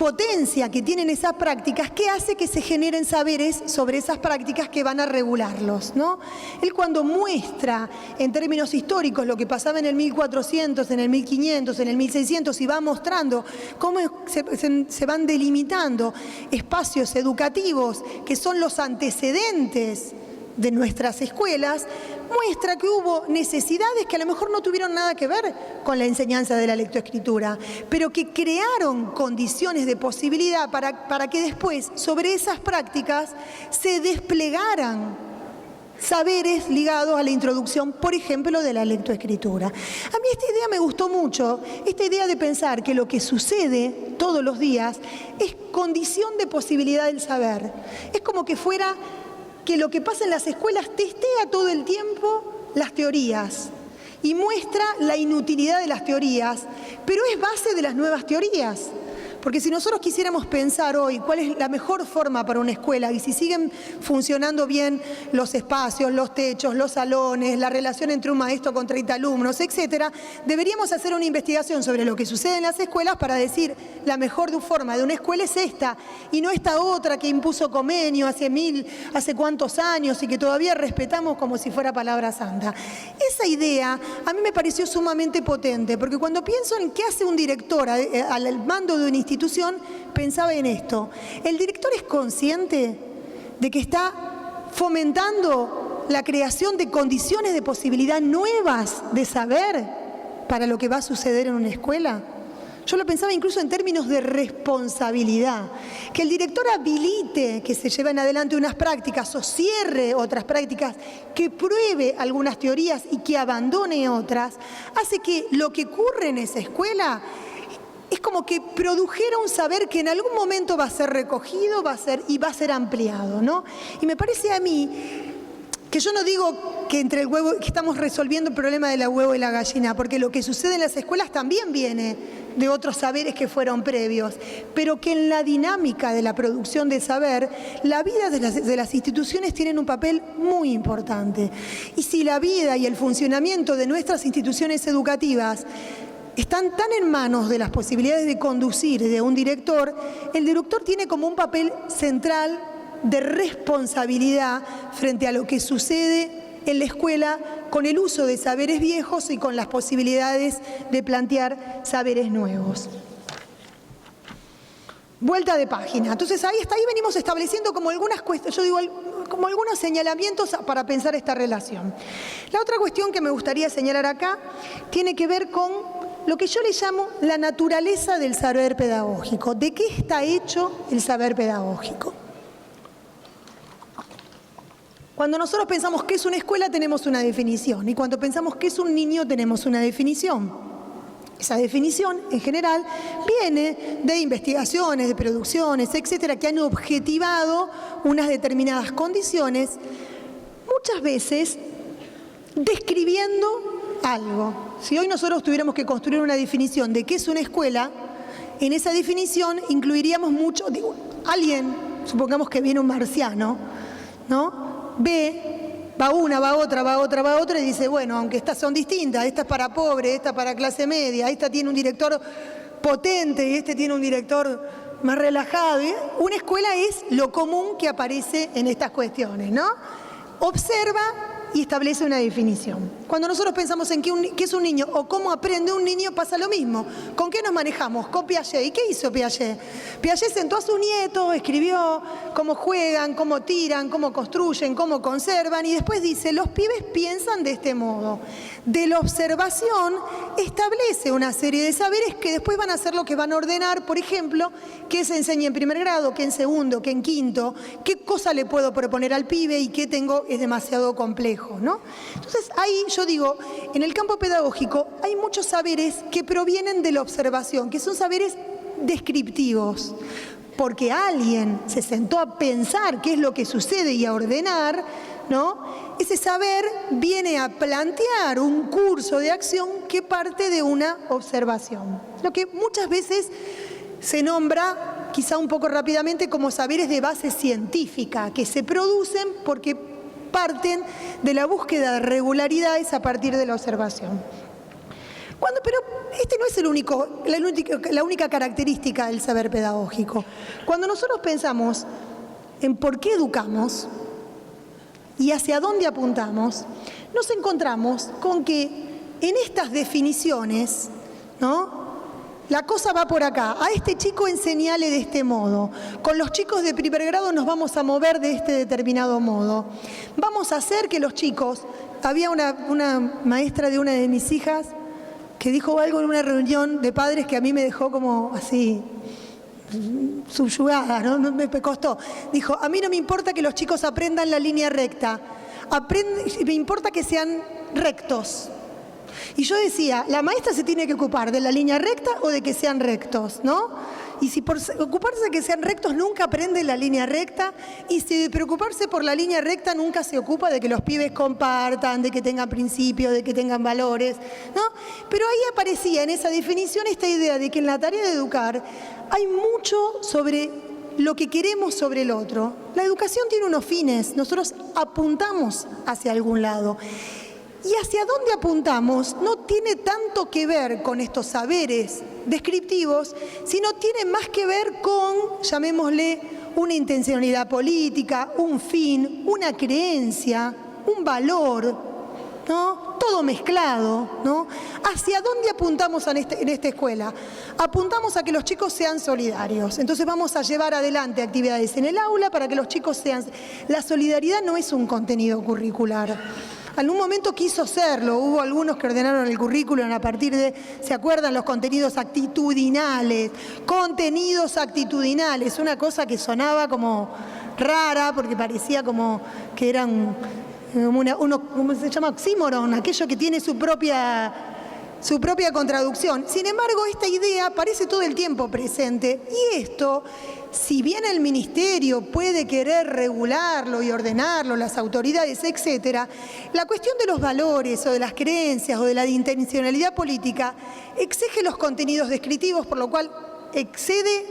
potencia que tienen esas prácticas, ¿qué hace que se generen saberes sobre esas prácticas que van a regularlos, ¿no? Él cuando muestra en términos históricos lo que pasaba en el 1400, en el 1500, en el 1600 y va mostrando cómo se van delimitando espacios educativos que son los antecedentes de nuestras escuelas, muestra que hubo necesidades que a lo mejor no tuvieron nada que ver con la enseñanza de la lectoescritura, pero que crearon condiciones de posibilidad para que después, sobre esas prácticas, se desplegaran saberes ligados a la introducción, por ejemplo, de la lectoescritura. A mí esta idea me gustó mucho, esta idea de pensar que lo que sucede todos los días es condición de posibilidad del saber. Es como que fuera que lo que pasa en las escuelas testea todo el tiempo las teorías y muestra la inutilidad de las teorías, pero es base de las nuevas teorías. Porque si nosotros quisiéramos pensar hoy cuál es la mejor forma para una escuela y si siguen funcionando bien los espacios, los techos, los salones, la relación entre un maestro con 30 alumnos, etcétera, deberíamos hacer una investigación sobre lo que sucede en las escuelas para decir la mejor forma de una escuela es esta y no esta otra que impuso Comenio hace cuántos años y que todavía respetamos como si fuera palabra santa. Esa idea a mí me pareció sumamente potente porque cuando pienso en qué hace un director al mando de una institución, pensaba en esto. ¿El director es consciente de que está fomentando la creación de condiciones de posibilidad nuevas de saber para lo que va a suceder en una escuela? Yo lo pensaba incluso en términos de responsabilidad. Que el director habilite que se lleven adelante unas prácticas o cierre otras prácticas, que pruebe algunas teorías y que abandone otras, hace que lo que ocurre en esa escuela es como que produjera un saber que en algún momento va a ser recogido, va a ser ampliado, ¿no? Y me parece a mí que yo no digo que entre el huevo, que estamos resolviendo el problema del huevo y la gallina, porque lo que sucede en las escuelas también viene de otros saberes que fueron previos, pero que en la dinámica de la producción de saber, la vida de las instituciones tienen un papel muy importante. Y si la vida y el funcionamiento de nuestras instituciones educativas están tan en manos de las posibilidades de conducir de un director, el director tiene como un papel central de responsabilidad frente a lo que sucede en la escuela con el uso de saberes viejos y con las posibilidades de plantear saberes nuevos. Vuelta de página. Entonces ahí venimos estableciendo como algunas cuestiones, yo digo, como algunos señalamientos para pensar esta relación. La otra cuestión que me gustaría señalar acá tiene que ver con lo que yo le llamo la naturaleza del saber pedagógico. ¿De qué está hecho el saber pedagógico? Cuando nosotros pensamos qué es una escuela tenemos una definición y cuando pensamos qué es un niño tenemos una definición. Esa definición, en general, viene de investigaciones, de producciones, etcétera, que han objetivado unas determinadas condiciones, muchas veces describiendo algo. Si hoy nosotros tuviéramos que construir una definición de qué es una escuela, en esa definición incluiríamos mucho, alguien, supongamos que viene un marciano, ¿no? Ve, va una, va otra y dice, bueno, aunque estas son distintas, esta es para pobre, esta para clase media, esta tiene un director potente y este tiene un director más relajado. Una escuela es lo común que aparece en estas cuestiones, ¿no? Observa y establece una definición. Cuando nosotros pensamos en qué es un niño o cómo aprende un niño, pasa lo mismo. ¿Con qué nos manejamos? Con Piaget. ¿Y qué hizo Piaget? Piaget sentó a su nieto, escribió cómo juegan, cómo tiran, cómo construyen, cómo conservan y después dice, los pibes piensan de este modo. De la observación establece una serie de saberes que después van a ser lo que van a ordenar, por ejemplo, qué se enseña en primer grado, qué en segundo, qué en quinto, qué cosa le puedo proponer al pibe y qué es demasiado complejo, ¿no? Entonces ahí yo digo, en el campo pedagógico hay muchos saberes que provienen de la observación, que son saberes descriptivos, porque alguien se sentó a pensar qué es lo que sucede y a ordenar, ¿no? Ese saber viene a plantear un curso de acción que parte de una observación, lo que muchas veces se nombra, quizá un poco rápidamente, como saberes de base científica, que se producen porque parten de la búsqueda de regularidades a partir de la observación. Pero este no es la única característica del saber pedagógico. Cuando nosotros pensamos en por qué educamos y hacia dónde apuntamos, nos encontramos con que en estas definiciones, ¿no?, la cosa va por acá. A este chico enseñale de este modo. Con los chicos de primer grado nos vamos a mover de este determinado modo. Vamos a hacer que los chicos... Había una maestra de una de mis hijas que dijo algo en una reunión de padres que a mí me dejó como así, subyugada, ¿no? Me costó. Dijo, a mí no me importa que los chicos aprendan la línea recta. Me importa que sean rectos. Y yo decía, la maestra se tiene que ocupar de la línea recta o de que sean rectos, ¿no? Y si por ocuparse de que sean rectos nunca aprende la línea recta, y si de preocuparse por la línea recta nunca se ocupa de que los pibes compartan, de que tengan principios, de que tengan valores, ¿no? Pero ahí aparecía en esa definición esta idea de que en la tarea de educar hay mucho sobre lo que queremos sobre el otro. La educación tiene unos fines, nosotros apuntamos hacia algún lado. Y hacia dónde apuntamos no tiene tanto que ver con estos saberes descriptivos, sino tiene más que ver con, llamémosle, una intencionalidad política, un fin, una creencia, un valor, ¿no? Todo mezclado, ¿no? ¿Hacia dónde apuntamos en esta escuela? Apuntamos a que los chicos sean solidarios. Entonces vamos a llevar adelante actividades en el aula para que los chicos sean... La solidaridad no es un contenido curricular. En un momento quiso serlo, hubo algunos que ordenaron el currículum a partir de, ¿se acuerdan? Los contenidos actitudinales. Contenidos actitudinales, una cosa que sonaba como rara porque parecía como que eran, ¿cómo se llama? Oxímoron, aquello que tiene su propia contradicción. Sin embargo, esta idea aparece todo el tiempo presente y esto, si bien el ministerio puede querer regularlo y ordenarlo, las autoridades, etcétera, la cuestión de los valores o de las creencias o de la intencionalidad política exige los contenidos descriptivos, por lo cual excede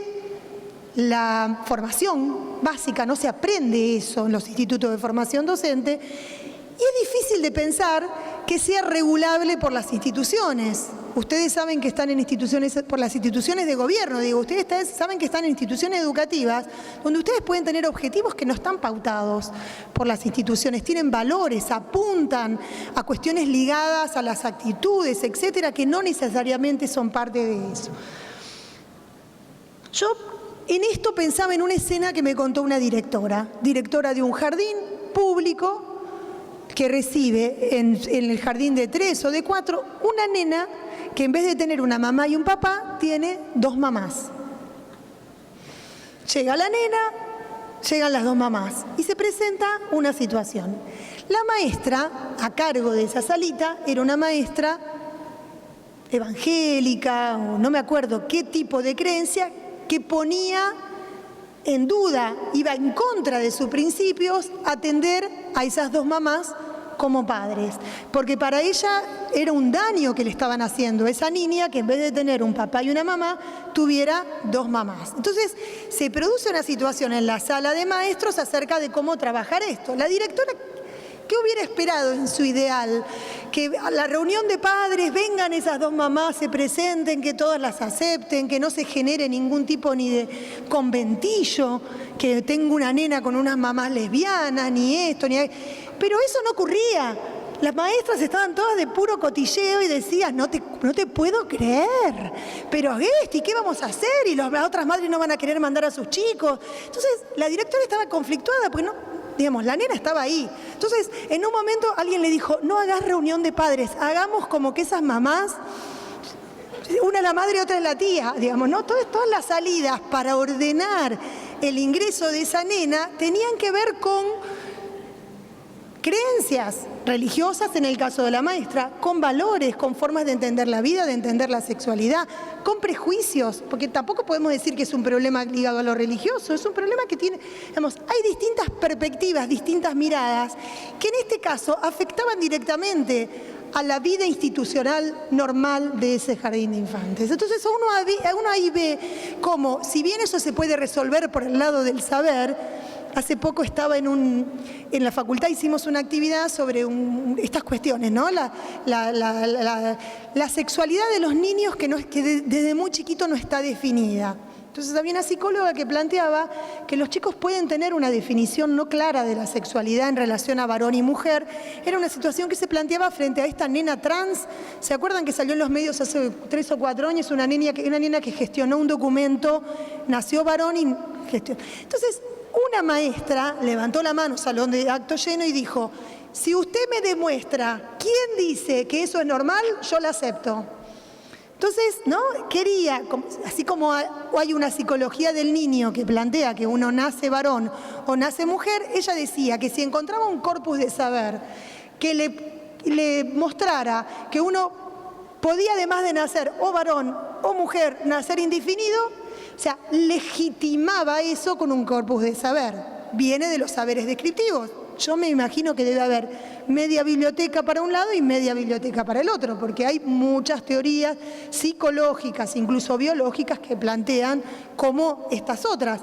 la formación básica, no se aprende eso en los institutos de formación docente, y es difícil de pensar que sea regulable por las instituciones. Ustedes saben que están en instituciones, por las instituciones de gobierno, digo, ustedes saben que están en instituciones educativas donde ustedes pueden tener objetivos que no están pautados por las instituciones, tienen valores, apuntan a cuestiones ligadas a las actitudes, etcétera, que no necesariamente son parte de eso. Yo en esto pensaba en una escena que me contó una directora de un jardín público que recibe en el jardín de 3 o de 4 una nena que en vez de tener una mamá y un papá, tiene 2 mamás. Llega la nena, llegan las 2 mamás y se presenta una situación. La maestra, a cargo de esa salita, era una maestra evangélica, o no me acuerdo qué tipo de creencia, que ponía en duda, iba en contra de sus principios, atender a esas 2 mamás como padres, porque para ella era un daño que le estaban haciendo a esa niña que en vez de tener un papá y una mamá, tuviera 2 mamás. Entonces se produce una situación en la sala de maestros acerca de cómo trabajar esto. La directora, ¿qué hubiera esperado en su ideal? Que a la reunión de padres vengan esas 2 mamás, se presenten, que todas las acepten, que no se genere ningún tipo ni de conventillo, que tenga una nena con unas mamás lesbianas, ni esto, ni... Pero eso no ocurría. Las maestras estaban todas de puro cotilleo y decían, no te puedo creer, pero esto, ¿y qué vamos a hacer? Y las otras madres no van a querer mandar a sus chicos. Entonces, la directora estaba conflictuada, porque no, digamos, la nena estaba ahí. Entonces, en un momento alguien le dijo, no hagas reunión de padres, hagamos como que esas mamás, una es la madre y otra es la tía, digamos, ¿no? Todas las salidas para ordenar el ingreso de esa nena tenían que ver con creencias religiosas, en el caso de la maestra, con valores, con formas de entender la vida, de entender la sexualidad, con prejuicios, porque tampoco podemos decir que es un problema ligado a lo religioso, es un problema que tiene, digamos, hay distintas perspectivas, distintas miradas, que en este caso afectaban directamente a la vida institucional normal de ese jardín de infantes. Entonces uno ahí ve cómo, si bien eso se puede resolver por el lado del saber, hace poco estaba en la facultad, hicimos una actividad sobre estas cuestiones, ¿no? La sexualidad de los niños que desde muy chiquito no está definida. Entonces había una psicóloga que planteaba que los chicos pueden tener una definición no clara de la sexualidad en relación a varón y mujer. Era una situación que se planteaba frente a esta nena trans. ¿Se acuerdan que salió en los medios hace 3 o 4 años una nena que gestionó un documento, nació varón y gestionó? Entonces, una maestra levantó la mano, salón de acto lleno, y dijo: si usted me demuestra quién dice que eso es normal, yo la acepto. Entonces, ¿no? Quería, así como hay una psicología del niño que plantea que uno nace varón o nace mujer, ella decía que si encontraba un corpus de saber que le mostrara que uno podía, además de nacer o varón o mujer, nacer indefinido, o sea, legitimaba eso con un corpus de saber. Viene de los saberes descriptivos. Yo me imagino que debe haber media biblioteca para un lado y media biblioteca para el otro, porque hay muchas teorías psicológicas, incluso biológicas, que plantean como estas otras.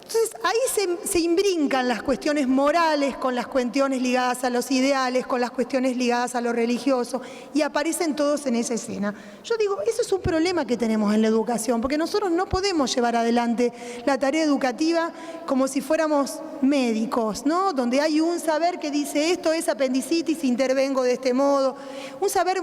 Entonces, ahí se imbrincan las cuestiones morales con las cuestiones ligadas a los ideales, con las cuestiones ligadas a lo religioso, y aparecen todos en esa escena. Yo digo, eso es un problema que tenemos en la educación, porque nosotros no podemos llevar adelante la tarea educativa como si fuéramos médicos, ¿no? Donde hay un saber que dice esto es apendicitis, intervengo de este modo. Un saber,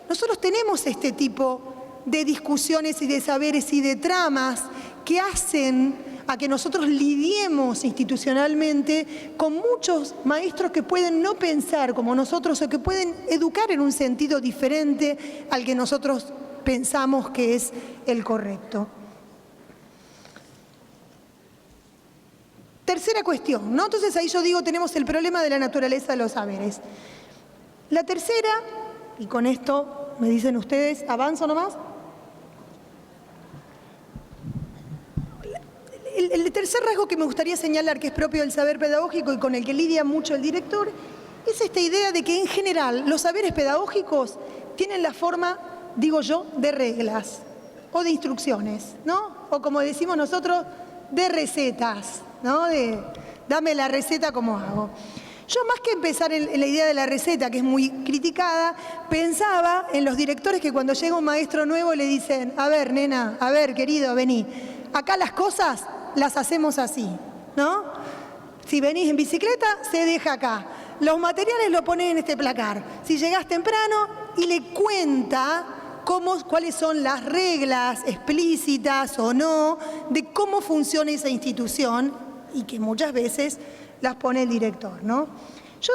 nosotros tenemos este tipo de discusiones y de saberes y de tramas que hacen a que nosotros lidiemos institucionalmente con muchos maestros que pueden no pensar como nosotros o que pueden educar en un sentido diferente al que nosotros pensamos que es el correcto. Tercera cuestión, ¿no? Entonces ahí yo digo, tenemos el problema de la naturaleza de los saberes. La tercera, y con esto me dicen ustedes, ¿avanzo nomás? El tercer rasgo que me gustaría señalar, que es propio del saber pedagógico y con el que lidia mucho el director, es esta idea de que en general los saberes pedagógicos tienen la forma, digo yo, de reglas o de instrucciones, ¿no? O como decimos nosotros, de recetas, ¿no? De dame la receta como hago. Yo, más que empezar en la idea de la receta, que es muy criticada, pensaba en los directores que cuando llega un maestro nuevo le dicen: a ver, nena, a ver, querido, vení, acá las cosas las hacemos así, ¿no? Si venís en bicicleta, se deja acá. Los materiales lo ponés en este placar. Si llegás temprano, y le cuenta cuáles son las reglas explícitas o no de cómo funciona esa institución, y que muchas veces las pone el director, ¿no? Yo,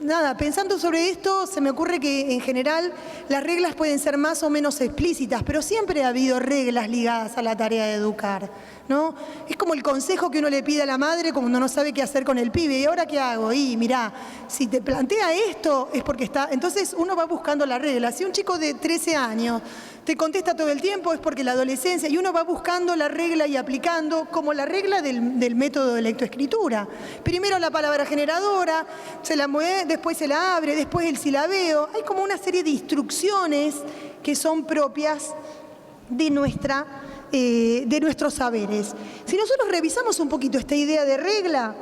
nada, pensando sobre esto, se me ocurre que en general las reglas pueden ser más o menos explícitas, pero siempre ha habido reglas ligadas a la tarea de educar, ¿no? Es como el consejo que uno le pide a la madre cuando no sabe qué hacer con el pibe. ¿Y ahora qué hago? Y mirá, si te plantea esto es porque está... Entonces uno va buscando la regla. Si un chico de 13 años te contesta todo el tiempo es porque la adolescencia, y uno va buscando la regla y aplicando como la regla del método de lectoescritura. Primero la palabra generadora, se la mueve, después se la abre, después el silabeo. Hay como una serie de instrucciones que son propias de nuestros saberes. Si nosotros revisamos un poquito esta idea de regla,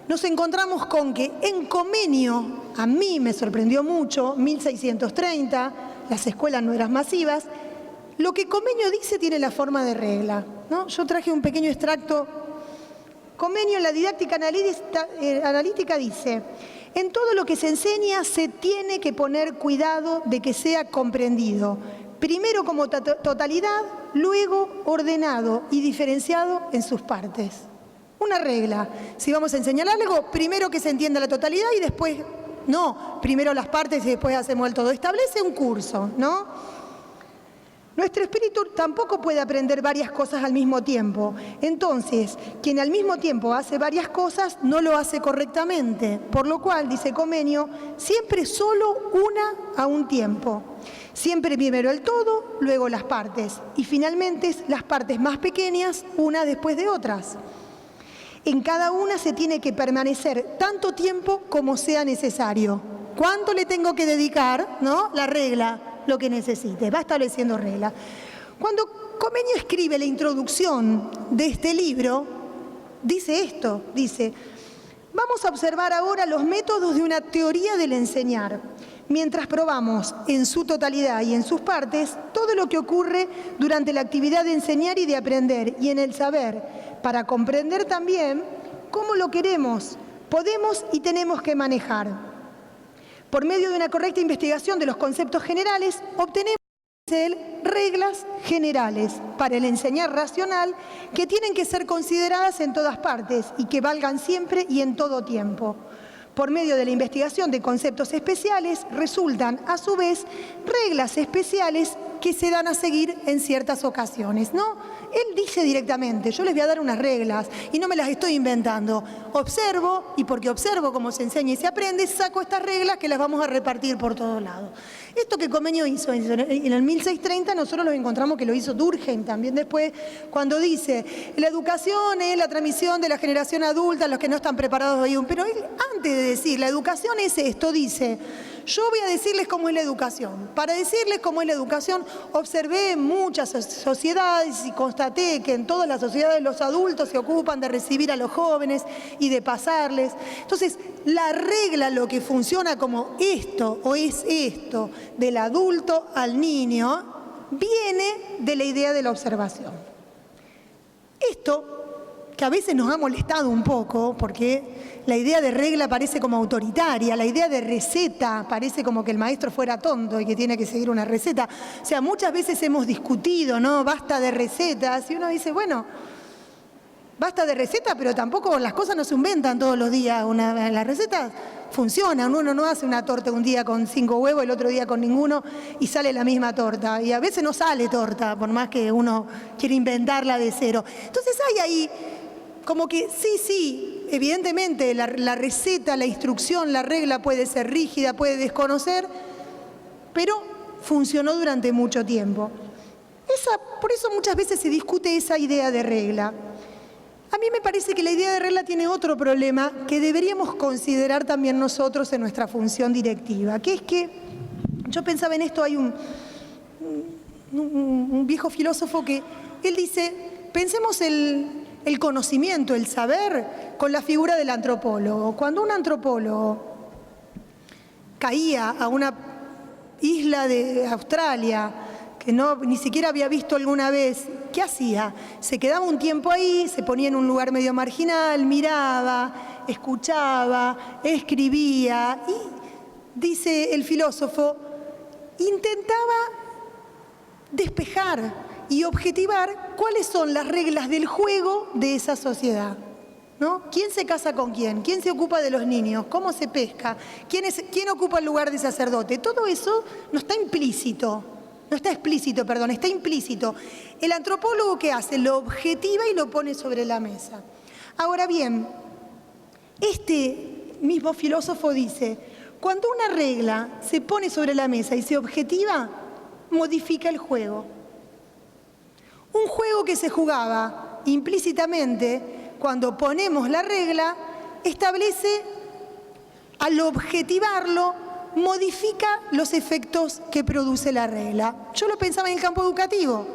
nos encontramos con que en Comenio, a mí me sorprendió mucho, 1630, las escuelas no eran masivas, lo que Comenio dice tiene la forma de regla, ¿no? Yo traje un pequeño extracto. Comenio en la didáctica analítica dice: en todo lo que se enseña se tiene que poner cuidado de que sea comprendido, primero como totalidad, luego ordenado y diferenciado en sus partes. Una regla. Si vamos a enseñar algo, primero que se entienda la totalidad y después, no, primero las partes y después hacemos el todo. Establece un curso, ¿no? Nuestro espíritu tampoco puede aprender varias cosas al mismo tiempo. Entonces, quien al mismo tiempo hace varias cosas no lo hace correctamente. Por lo cual, dice Comenio, siempre solo una a un tiempo. Siempre primero el todo, luego las partes. Y finalmente las partes más pequeñas, una después de otras. En cada una se tiene que permanecer tanto tiempo como sea necesario. ¿Cuánto le tengo que dedicar? ¿No? La regla, lo que necesite. Va estableciendo reglas. Cuando Comenio escribe la introducción de este libro, dice esto, dice: vamos a observar ahora los métodos de una teoría del enseñar, mientras probamos en su totalidad y en sus partes todo lo que ocurre durante la actividad de enseñar y de aprender y en el saber, para comprender también cómo lo queremos, podemos y tenemos que manejar. Por medio de una correcta investigación de los conceptos generales, obtenemos reglas generales para el enseñar racional que tienen que ser consideradas en todas partes y que valgan siempre y en todo tiempo. Por medio de la investigación de conceptos especiales, resultan, a su vez, reglas especiales que se dan a seguir en ciertas ocasiones, ¿no? Él dice directamente: yo les voy a dar unas reglas y no me las estoy inventando. Observo, y porque observo cómo se enseña y se aprende, saco estas reglas que las vamos a repartir por todos lados. Esto que Comenius hizo en el 1630, nosotros lo encontramos que lo hizo Durkheim también después, cuando dice: la educación es la transmisión de la generación adulta a los que no están preparados hoy. Pero él, antes de decir la educación es esto, dice: yo voy a decirles cómo es la educación. Para decirles cómo es la educación, observé muchas sociedades y constaté que en todas las sociedades los adultos se ocupan de recibir a los jóvenes y de pasarles. Entonces, la regla, lo que funciona como esto o es esto, del adulto al niño, viene de la idea de la observación. Esto, que a veces nos ha molestado un poco, porque la idea de regla parece como autoritaria, la idea de receta parece como que el maestro fuera tonto y que tiene que seguir una receta. O sea, muchas veces hemos discutido, ¿no? Basta de recetas, y uno dice, bueno, basta de recetas, pero tampoco las cosas no se inventan todos los días. Las recetas funcionan, uno no hace una torta un día con 5 huevos, el otro día con ninguno y sale la misma torta. Y a veces no sale torta, por más que uno quiera inventarla de cero. Entonces hay ahí como que sí, evidentemente la receta, la instrucción, la regla puede ser rígida, puede desconocer, pero funcionó durante mucho tiempo. Por eso muchas veces se discute esa idea de regla. A mí me parece que la idea de regla tiene otro problema que deberíamos considerar también nosotros en nuestra función directiva, que es que, yo pensaba en esto, hay un viejo filósofo que él dice, pensemos el conocimiento, el saber, con la figura del antropólogo. Cuando un antropólogo caía a una isla de Australia que ni siquiera había visto alguna vez, ¿qué hacía? Se quedaba un tiempo ahí, se ponía en un lugar medio marginal, miraba, escuchaba, escribía y, dice el filósofo, intentaba despejar y objetivar cuáles son las reglas del juego de esa sociedad, ¿no? ¿Quién se casa con quién? ¿Quién se ocupa de los niños? ¿Cómo se pesca? ¿Quién ocupa el lugar de sacerdote? Todo eso no está implícito. No está explícito, perdón, está implícito. El antropólogo, ¿qué hace? Lo objetiva y lo pone sobre la mesa. Ahora bien, este mismo filósofo dice, cuando una regla se pone sobre la mesa y se objetiva, modifica el juego. Un juego que se jugaba implícitamente, cuando ponemos la regla, establece, al objetivarlo, modifica los efectos que produce la regla. Yo lo pensaba en el campo educativo.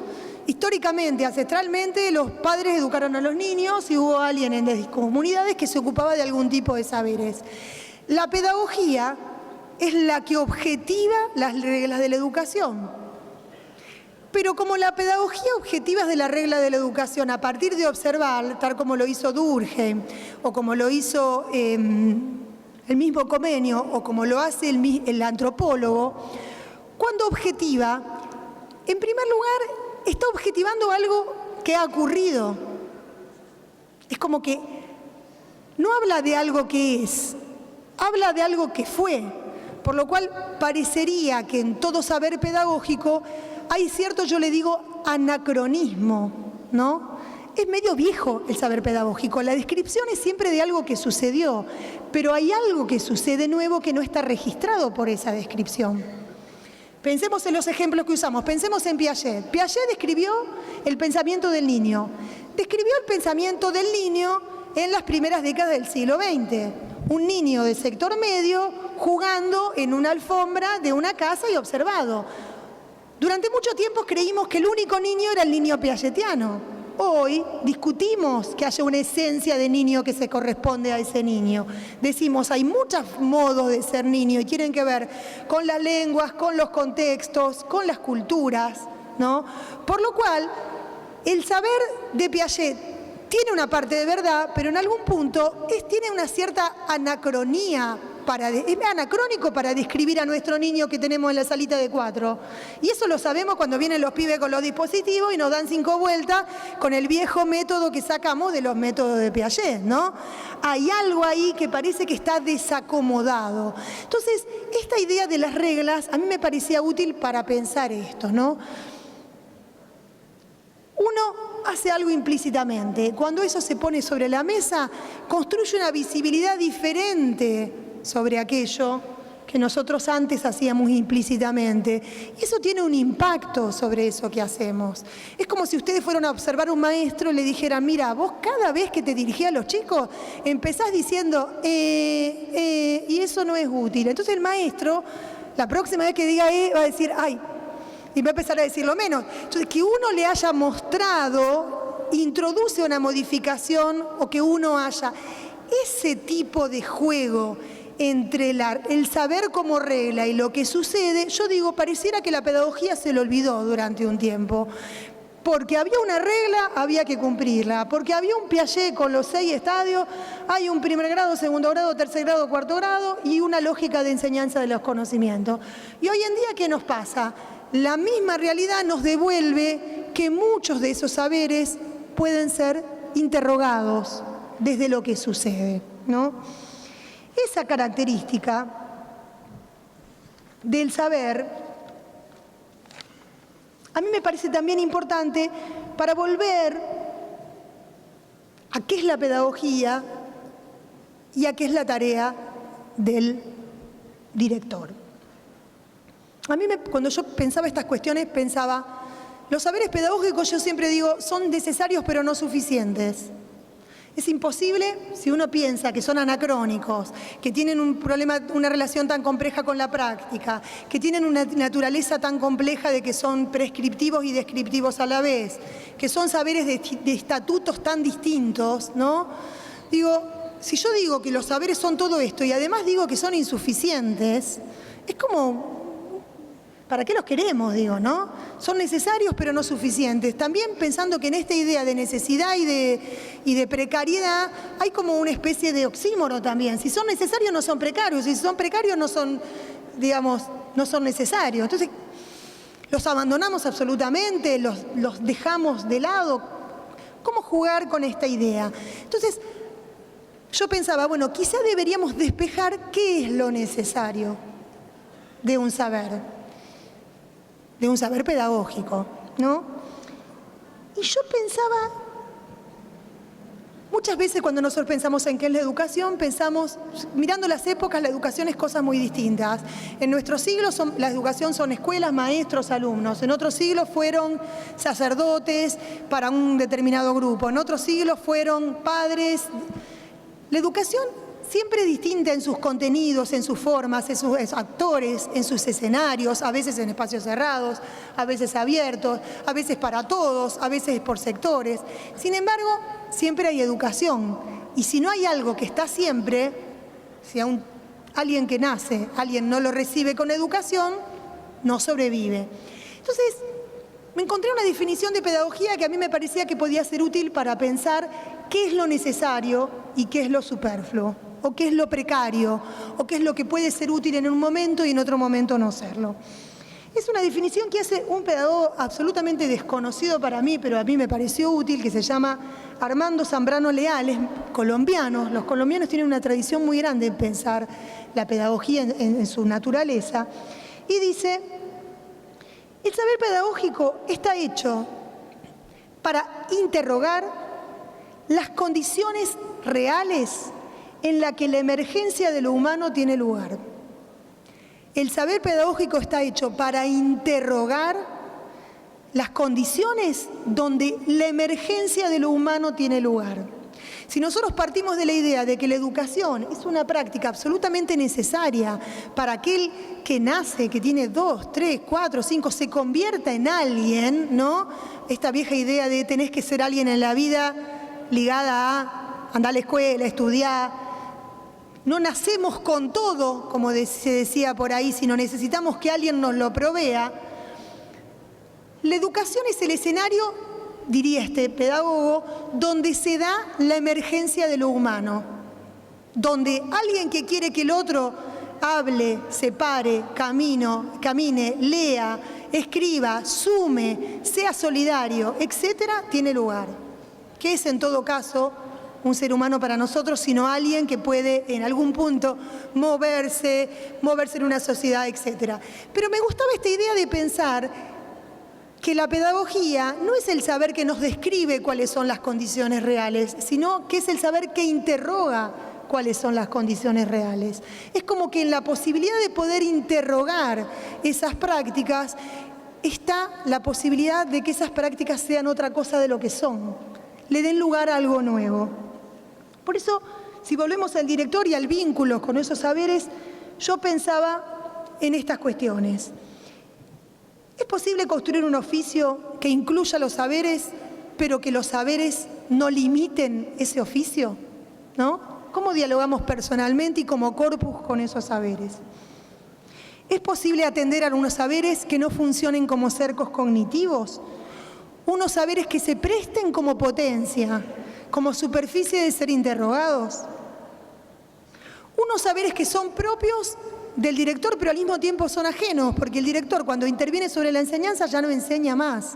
Históricamente, ancestralmente, los padres educaron a los niños y hubo alguien en las comunidades que se ocupaba de algún tipo de saberes. La pedagogía es la que objetiva las reglas de la educación. Pero como la pedagogía objetiva es de la regla de la educación a partir de observar, tal como lo hizo Durkheim o como lo hizo el mismo Comenius o como lo hace el antropólogo, cuando objetiva, en primer lugar, está objetivando algo que ha ocurrido. Es como que no habla de algo que es, habla de algo que fue, por lo cual parecería que en todo saber pedagógico hay cierto, yo le digo, anacronismo, ¿no? Es medio viejo el saber pedagógico. La descripción es siempre de algo que sucedió, pero hay algo que sucede nuevo que no está registrado por esa descripción. Pensemos en los ejemplos que usamos. Pensemos en Piaget. Piaget describió el pensamiento del niño. Describió el pensamiento del niño en las primeras décadas del siglo XX. Un niño de sector medio jugando en una alfombra de una casa y observado. Durante mucho tiempo creímos que el único niño era el niño piagetiano. Hoy discutimos que haya una esencia de niño que se corresponde a ese niño. Decimos, hay muchos modos de ser niño y tienen que ver con las lenguas, con los contextos, con las culturas, ¿no? Por lo cual, el saber de Piaget tiene una parte de verdad, pero en algún punto tiene una cierta anacronía, es anacrónico para describir a nuestro niño que tenemos en la salita de 4. Y eso lo sabemos cuando vienen los pibes con los dispositivos y nos dan 5 vueltas con el viejo método que sacamos de los métodos de Piaget, ¿no? Hay algo ahí que parece que está desacomodado. Entonces, esta idea de las reglas a mí me parecía útil para pensar esto, ¿no? Uno hace algo implícitamente. Cuando eso se pone sobre la mesa, construye una visibilidad diferente sobre aquello que nosotros antes hacíamos implícitamente. Y eso tiene un impacto sobre eso que hacemos. Es como si ustedes fueran a observar a un maestro y le dijeran, mira, vos cada vez que te dirigís a los chicos, empezás diciendo, y eso no es útil. Entonces el maestro, la próxima vez que diga va a decir, ay, y va a empezar a decirlo menos. Entonces, que uno le haya mostrado introduce una modificación o que uno haya ese tipo de juego entre el saber como regla y lo que sucede. Yo digo, pareciera que la pedagogía se lo olvidó durante un tiempo. Porque había una regla, había que cumplirla. Porque había un Piaget con los 6 estadios, hay un primer grado, segundo grado, tercer grado, cuarto grado y una lógica de enseñanza de los conocimientos. Y hoy en día, ¿qué nos pasa? La misma realidad nos devuelve que muchos de esos saberes pueden ser interrogados desde lo que sucede, ¿no? Esa característica del saber a mí me parece también importante para volver a qué es la pedagogía y a qué es la tarea del director. A mí, cuando yo pensaba estas cuestiones, pensaba, los saberes pedagógicos, yo siempre digo, son necesarios pero no suficientes. Es imposible, si uno piensa que son anacrónicos, que tienen un problema, una relación tan compleja con la práctica, que tienen una naturaleza tan compleja de que son prescriptivos y descriptivos a la vez, que son saberes de estatutos tan distintos, ¿no? Digo, si yo digo que los saberes son todo esto y además digo que son insuficientes, es como, ¿para qué los queremos? Digo, ¿no? Son necesarios pero no suficientes. También pensando que en esta idea de necesidad y de precariedad hay como una especie de oxímoron también. Si son necesarios no son precarios, si son precarios no son, digamos, no son necesarios. Entonces, los abandonamos absolutamente, los dejamos de lado. ¿Cómo jugar con esta idea? Entonces, yo pensaba, bueno, quizá deberíamos despejar qué es lo necesario de un saber pedagógico, ¿no? Y yo pensaba, muchas veces cuando nosotros pensamos en qué es la educación, pensamos, mirando las épocas, la educación es cosas muy distintas. En nuestro siglo la educación son escuelas, maestros, alumnos. En otros siglos fueron sacerdotes para un determinado grupo. En otros siglos fueron padres. La educación siempre distinta en sus contenidos, en sus formas, en sus actores, en sus escenarios, a veces en espacios cerrados, a veces abiertos, a veces para todos, a veces por sectores. Sin embargo, siempre hay educación. Y si no hay algo que está siempre, si alguien que nace, alguien no lo recibe con educación, no sobrevive. Entonces, me encontré una definición de pedagogía que a mí me parecía que podía ser útil para pensar qué es lo necesario y qué es lo superfluo, o qué es lo precario, o qué es lo que puede ser útil en un momento y en otro momento no serlo. Es una definición que hace un pedagogo absolutamente desconocido para mí, pero a mí me pareció útil, que se llama Armando Zambrano Leal, es colombiano. Los colombianos tienen una tradición muy grande en pensar la pedagogía en su naturaleza, y dice: el saber pedagógico está hecho para interrogar las condiciones reales en las que la emergencia de lo humano tiene lugar. El saber pedagógico está hecho para interrogar las condiciones donde la emergencia de lo humano tiene lugar. Si nosotros partimos de la idea de que la educación es una práctica absolutamente necesaria para aquel que nace, que tiene 2, 3, 4, 5, se convierta en alguien, ¿no? Esta vieja idea de tenés que ser alguien en la vida ligada a andar a la escuela, estudiar. No nacemos con todo, como se decía por ahí, sino necesitamos que alguien nos lo provea. La educación es el escenario, diría este pedagogo, donde se da la emergencia de lo humano, donde alguien que quiere que el otro hable, se pare, camine, lea, escriba, sume, sea solidario, etcétera, tiene lugar. ¿Qué es en todo caso un ser humano para nosotros, sino alguien que puede en algún punto moverse en una sociedad, etcétera? Pero me gustaba esta idea de pensar que la pedagogía no es el saber que nos describe cuáles son las condiciones reales, sino que es el saber que interroga cuáles son las condiciones reales. Es como que en la posibilidad de poder interrogar esas prácticas está la posibilidad de que esas prácticas sean otra cosa de lo que son, le den lugar a algo nuevo. Por eso, si volvemos al director y al vínculo con esos saberes, yo pensaba en estas cuestiones. ¿Es posible construir un oficio que incluya los saberes, pero que los saberes no limiten ese oficio? ¿No? ¿Cómo dialogamos personalmente y como corpus con esos saberes? ¿Es posible atender a unos saberes que no funcionen como cercos cognitivos? Unos saberes que se presten como potencia, como superficie de ser interrogados. Unos saberes que son propios del director, pero al mismo tiempo son ajenos, porque el director cuando interviene sobre la enseñanza ya no enseña más.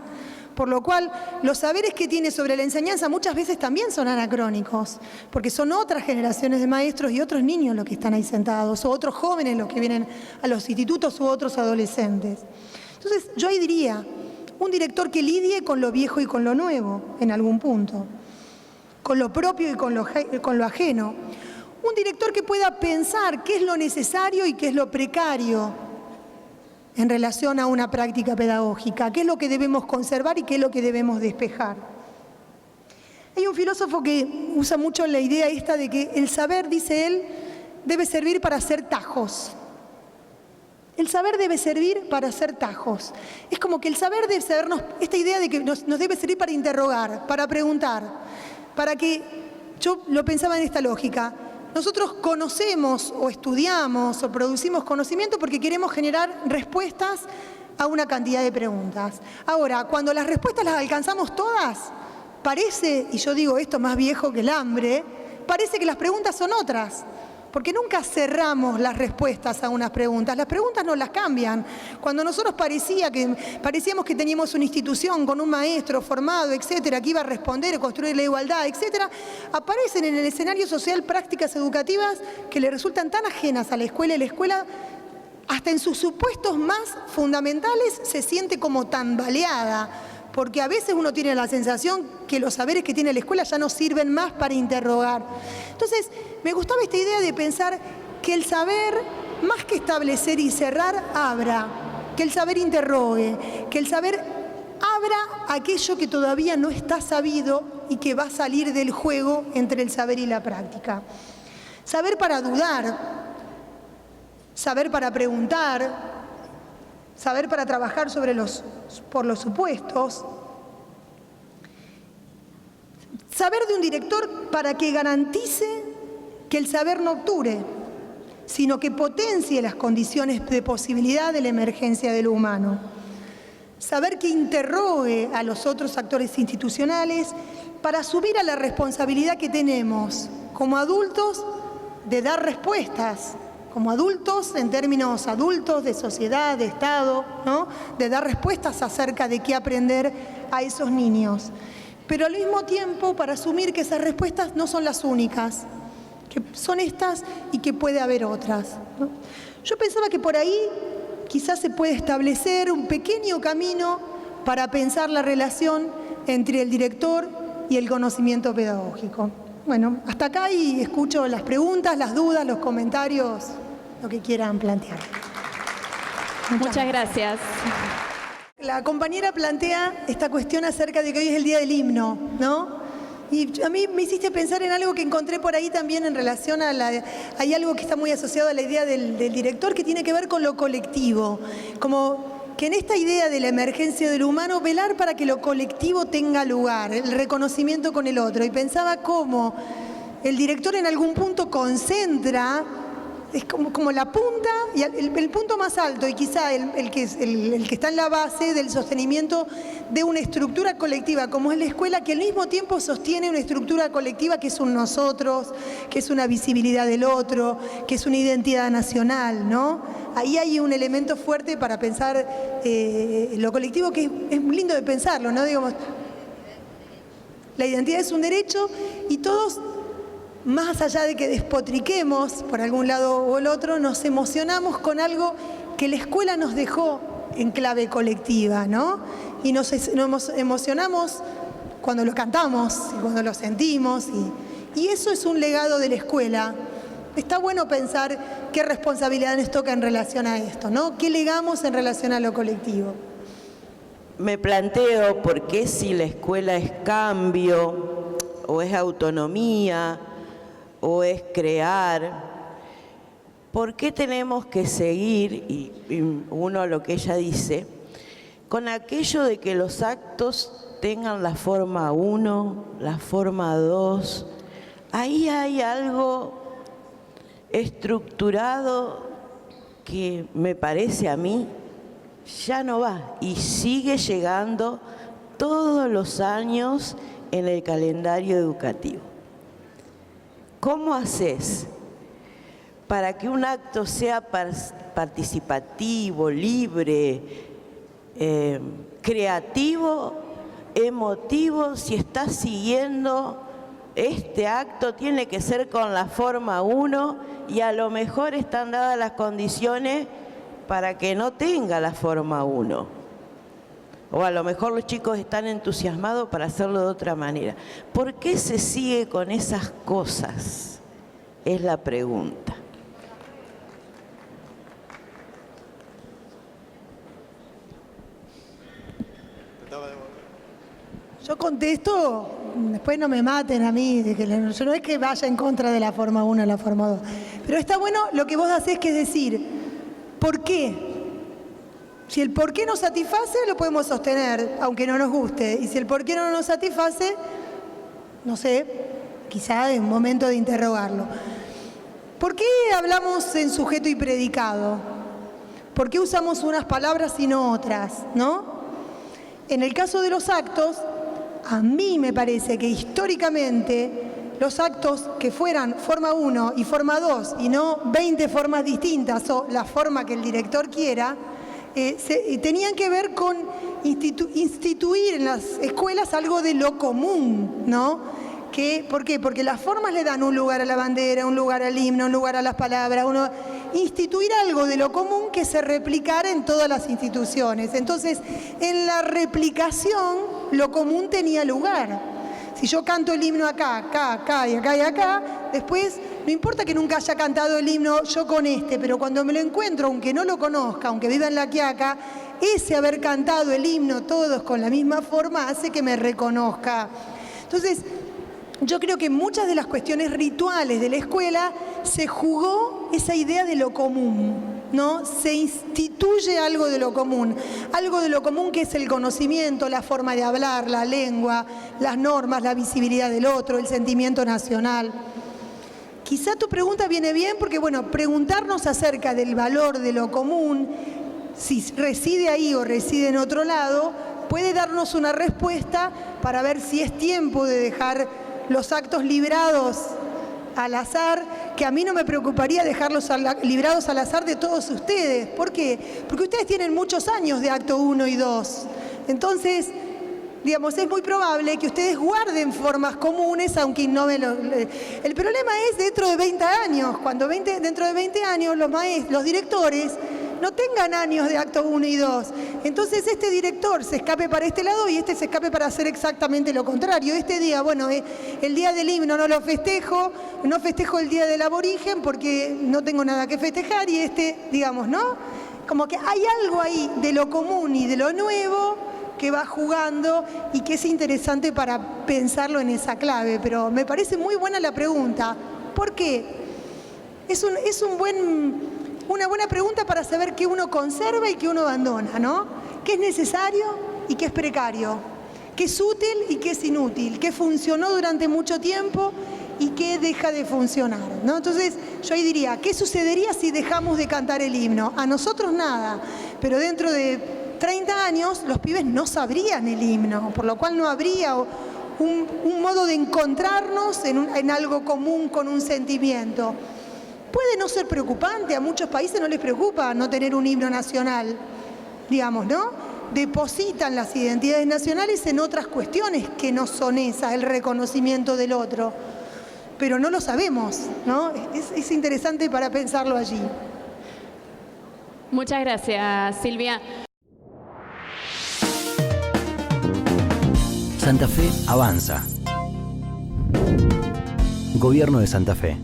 Por lo cual, los saberes que tiene sobre la enseñanza muchas veces también son anacrónicos, porque son otras generaciones de maestros y otros niños los que están ahí sentados, o otros jóvenes los que vienen a los institutos u otros adolescentes. Entonces, yo ahí diría, un director que lidie con lo viejo y con lo nuevo, en algún punto, con lo propio y con lo ajeno. Un director que pueda pensar qué es lo necesario y qué es lo precario en relación a una práctica pedagógica, qué es lo que debemos conservar y qué es lo que debemos despejar. Hay un filósofo que usa mucho la idea esta de que el saber, dice él, debe servir para hacer tajos. El saber debe servir para hacer tajos. Es como que el saber debe sernos, esta idea de que nos debe servir para interrogar, para preguntar, para que, yo lo pensaba en esta lógica, nosotros conocemos o estudiamos o producimos conocimiento porque queremos generar respuestas a una cantidad de preguntas. Ahora, cuando las respuestas las alcanzamos todas, parece, y yo digo esto más viejo que el hambre, parece que las preguntas son otras. Porque nunca cerramos las respuestas a unas preguntas. Las preguntas nos las cambian. Cuando nosotros parecíamos que teníamos una institución con un maestro formado, etcétera, que iba a responder, construir la igualdad, etcétera, aparecen en el escenario social prácticas educativas que le resultan tan ajenas a la escuela, y la escuela, hasta en sus supuestos más fundamentales, se siente como tambaleada. Porque a veces uno tiene la sensación que los saberes que tiene la escuela ya no sirven más para interrogar. Entonces, me gustaba esta idea de pensar que el saber, más que establecer y cerrar, abra, que el saber interrogue, que el saber abra aquello que todavía no está sabido y que va a salir del juego entre el saber y la práctica. Saber para dudar, saber para preguntar, saber para trabajar por los supuestos, saber de un director para que garantice que el saber no obture, sino que potencie las condiciones de posibilidad de la emergencia de lo humano. Saber que interrogue a los otros actores institucionales para asumir a la responsabilidad que tenemos como adultos de dar respuestas, como adultos, en términos adultos, de sociedad, de Estado, ¿no? De dar respuestas acerca de qué aprender a esos niños. Pero al mismo tiempo, para asumir que esas respuestas no son las únicas, que son estas y que puede haber otras, ¿no? Yo pensaba que por ahí quizás se puede establecer un pequeño camino para pensar la relación entre el director y el conocimiento pedagógico. Bueno, hasta acá y escucho las preguntas, las dudas, los comentarios, lo que quieran plantear. Muchas gracias. La compañera plantea esta cuestión acerca de que hoy es el día del himno, ¿no? Y a mí me hiciste pensar en algo que encontré por ahí también en relación a hay algo que está muy asociado a la idea del director que tiene que ver con lo colectivo. Como que en esta idea de la emergencia del humano, velar para que lo colectivo tenga lugar, el reconocimiento con el otro. Y pensaba cómo el director en algún punto concentra, es como la punta y el punto más alto y quizá el que está en la base del sostenimiento de una estructura colectiva como es la escuela, que al mismo tiempo sostiene una estructura colectiva que es un nosotros, que es una visibilidad del otro, que es una identidad nacional, ¿no? Ahí hay un elemento fuerte para pensar lo colectivo, que es lindo de pensarlo, ¿no? Digamos, la identidad es un derecho y todos, más allá de que despotriquemos por algún lado o el otro, nos emocionamos con algo que la escuela nos dejó en clave colectiva, ¿no? Y nos emocionamos cuando lo cantamos y cuando lo sentimos. Y eso es un legado de la escuela. Está bueno pensar qué responsabilidad nos toca en relación a esto, ¿no? ¿Qué legamos en relación a lo colectivo? Me planteo por qué si la escuela es cambio o es autonomía o es crear, ¿por qué tenemos que seguir, y uno lo que ella dice, con aquello de que los actos tengan la forma 1, la forma 2? Ahí hay algo estructurado que me parece a mí ya no va y sigue llegando todos los años en el calendario educativo. ¿Cómo haces para que un acto sea participativo, libre, creativo, emotivo, si estás siguiendo este acto tiene que ser con la forma 1 y a lo mejor están dadas las condiciones para que no tenga la forma 1? O a lo mejor los chicos están entusiasmados para hacerlo de otra manera. ¿Por qué se sigue con esas cosas? Es la pregunta. Yo contesto, después no me maten a mí, yo no es que vaya en contra de la forma 1 o la forma 2. Pero está bueno lo que vos hacés, que es decir, ¿por qué? Si el por qué nos satisface, lo podemos sostener, aunque no nos guste. Y si el por qué no nos satisface, no sé, quizá es un momento de interrogarlo. ¿Por qué hablamos en sujeto y predicado? ¿Por qué usamos unas palabras y no otras, no? En el caso de los actos, a mí me parece que históricamente los actos que fueran forma 1 y forma 2 y no 20 formas distintas o la forma que el director quiera, tenían que ver con instituir en las escuelas algo de lo común, ¿no? ¿Por qué? Porque las formas le dan un lugar a la bandera, un lugar al himno, un lugar a las palabras, instituir algo de lo común que se replicara en todas las instituciones. Entonces, en la replicación, lo común tenía lugar. Si yo canto el himno acá, acá y acá y acá, después no importa que nunca haya cantado el himno yo con pero cuando me lo encuentro, aunque no lo conozca, aunque viva en La Quiaca, ese haber cantado el himno todos con la misma forma hace que me reconozca. Entonces, yo creo que en muchas de las cuestiones rituales de la escuela se jugó esa idea de lo común, ¿no? Se instituye algo de lo común que es el conocimiento, la forma de hablar, la lengua, las normas, la visibilidad del otro, el sentimiento nacional. Quizá tu pregunta viene bien porque, bueno, preguntarnos acerca del valor de lo común, si reside ahí o reside en otro lado, puede darnos una respuesta para ver si es tiempo de dejar los actos librados al azar, que a mí no me preocuparía dejarlos librados al azar de todos ustedes. ¿Por qué? Porque ustedes tienen muchos años de acto 1 y 2. Entonces, digamos, es muy probable que ustedes guarden formas comunes, aunque no me lo... El problema es dentro de 20 años, cuando dentro de 20 años los directores no tengan años de acto 1 y 2. Entonces este director se escape para este lado y este se escape para hacer exactamente lo contrario. Este día, bueno, el día del himno no lo festejo, no festejo el día del aborigen porque no tengo nada que festejar y digamos, ¿no? Como que hay algo ahí de lo común y de lo nuevo que va jugando y que es interesante para pensarlo en esa clave. Pero me parece muy buena la pregunta. ¿Por qué? Es una buena pregunta para saber qué uno conserva y qué uno abandona, ¿no? ¿Qué es necesario y qué es precario? ¿Qué es útil y qué es inútil? ¿Qué funcionó durante mucho tiempo y qué deja de funcionar, ¿no? Entonces, yo ahí diría, ¿qué sucedería si dejamos de cantar el himno? A nosotros nada, pero dentro de 30 años los pibes no sabrían el himno, por lo cual no habría un modo de encontrarnos en algo común con un sentimiento. Puede no ser preocupante, a muchos países no les preocupa no tener un himno nacional, digamos, ¿no? Depositan las identidades nacionales en otras cuestiones que no son esas, el reconocimiento del otro. Pero no lo sabemos, ¿no? Es interesante para pensarlo allí. Muchas gracias, Silvia. Santa Fe avanza. Gobierno de Santa Fe.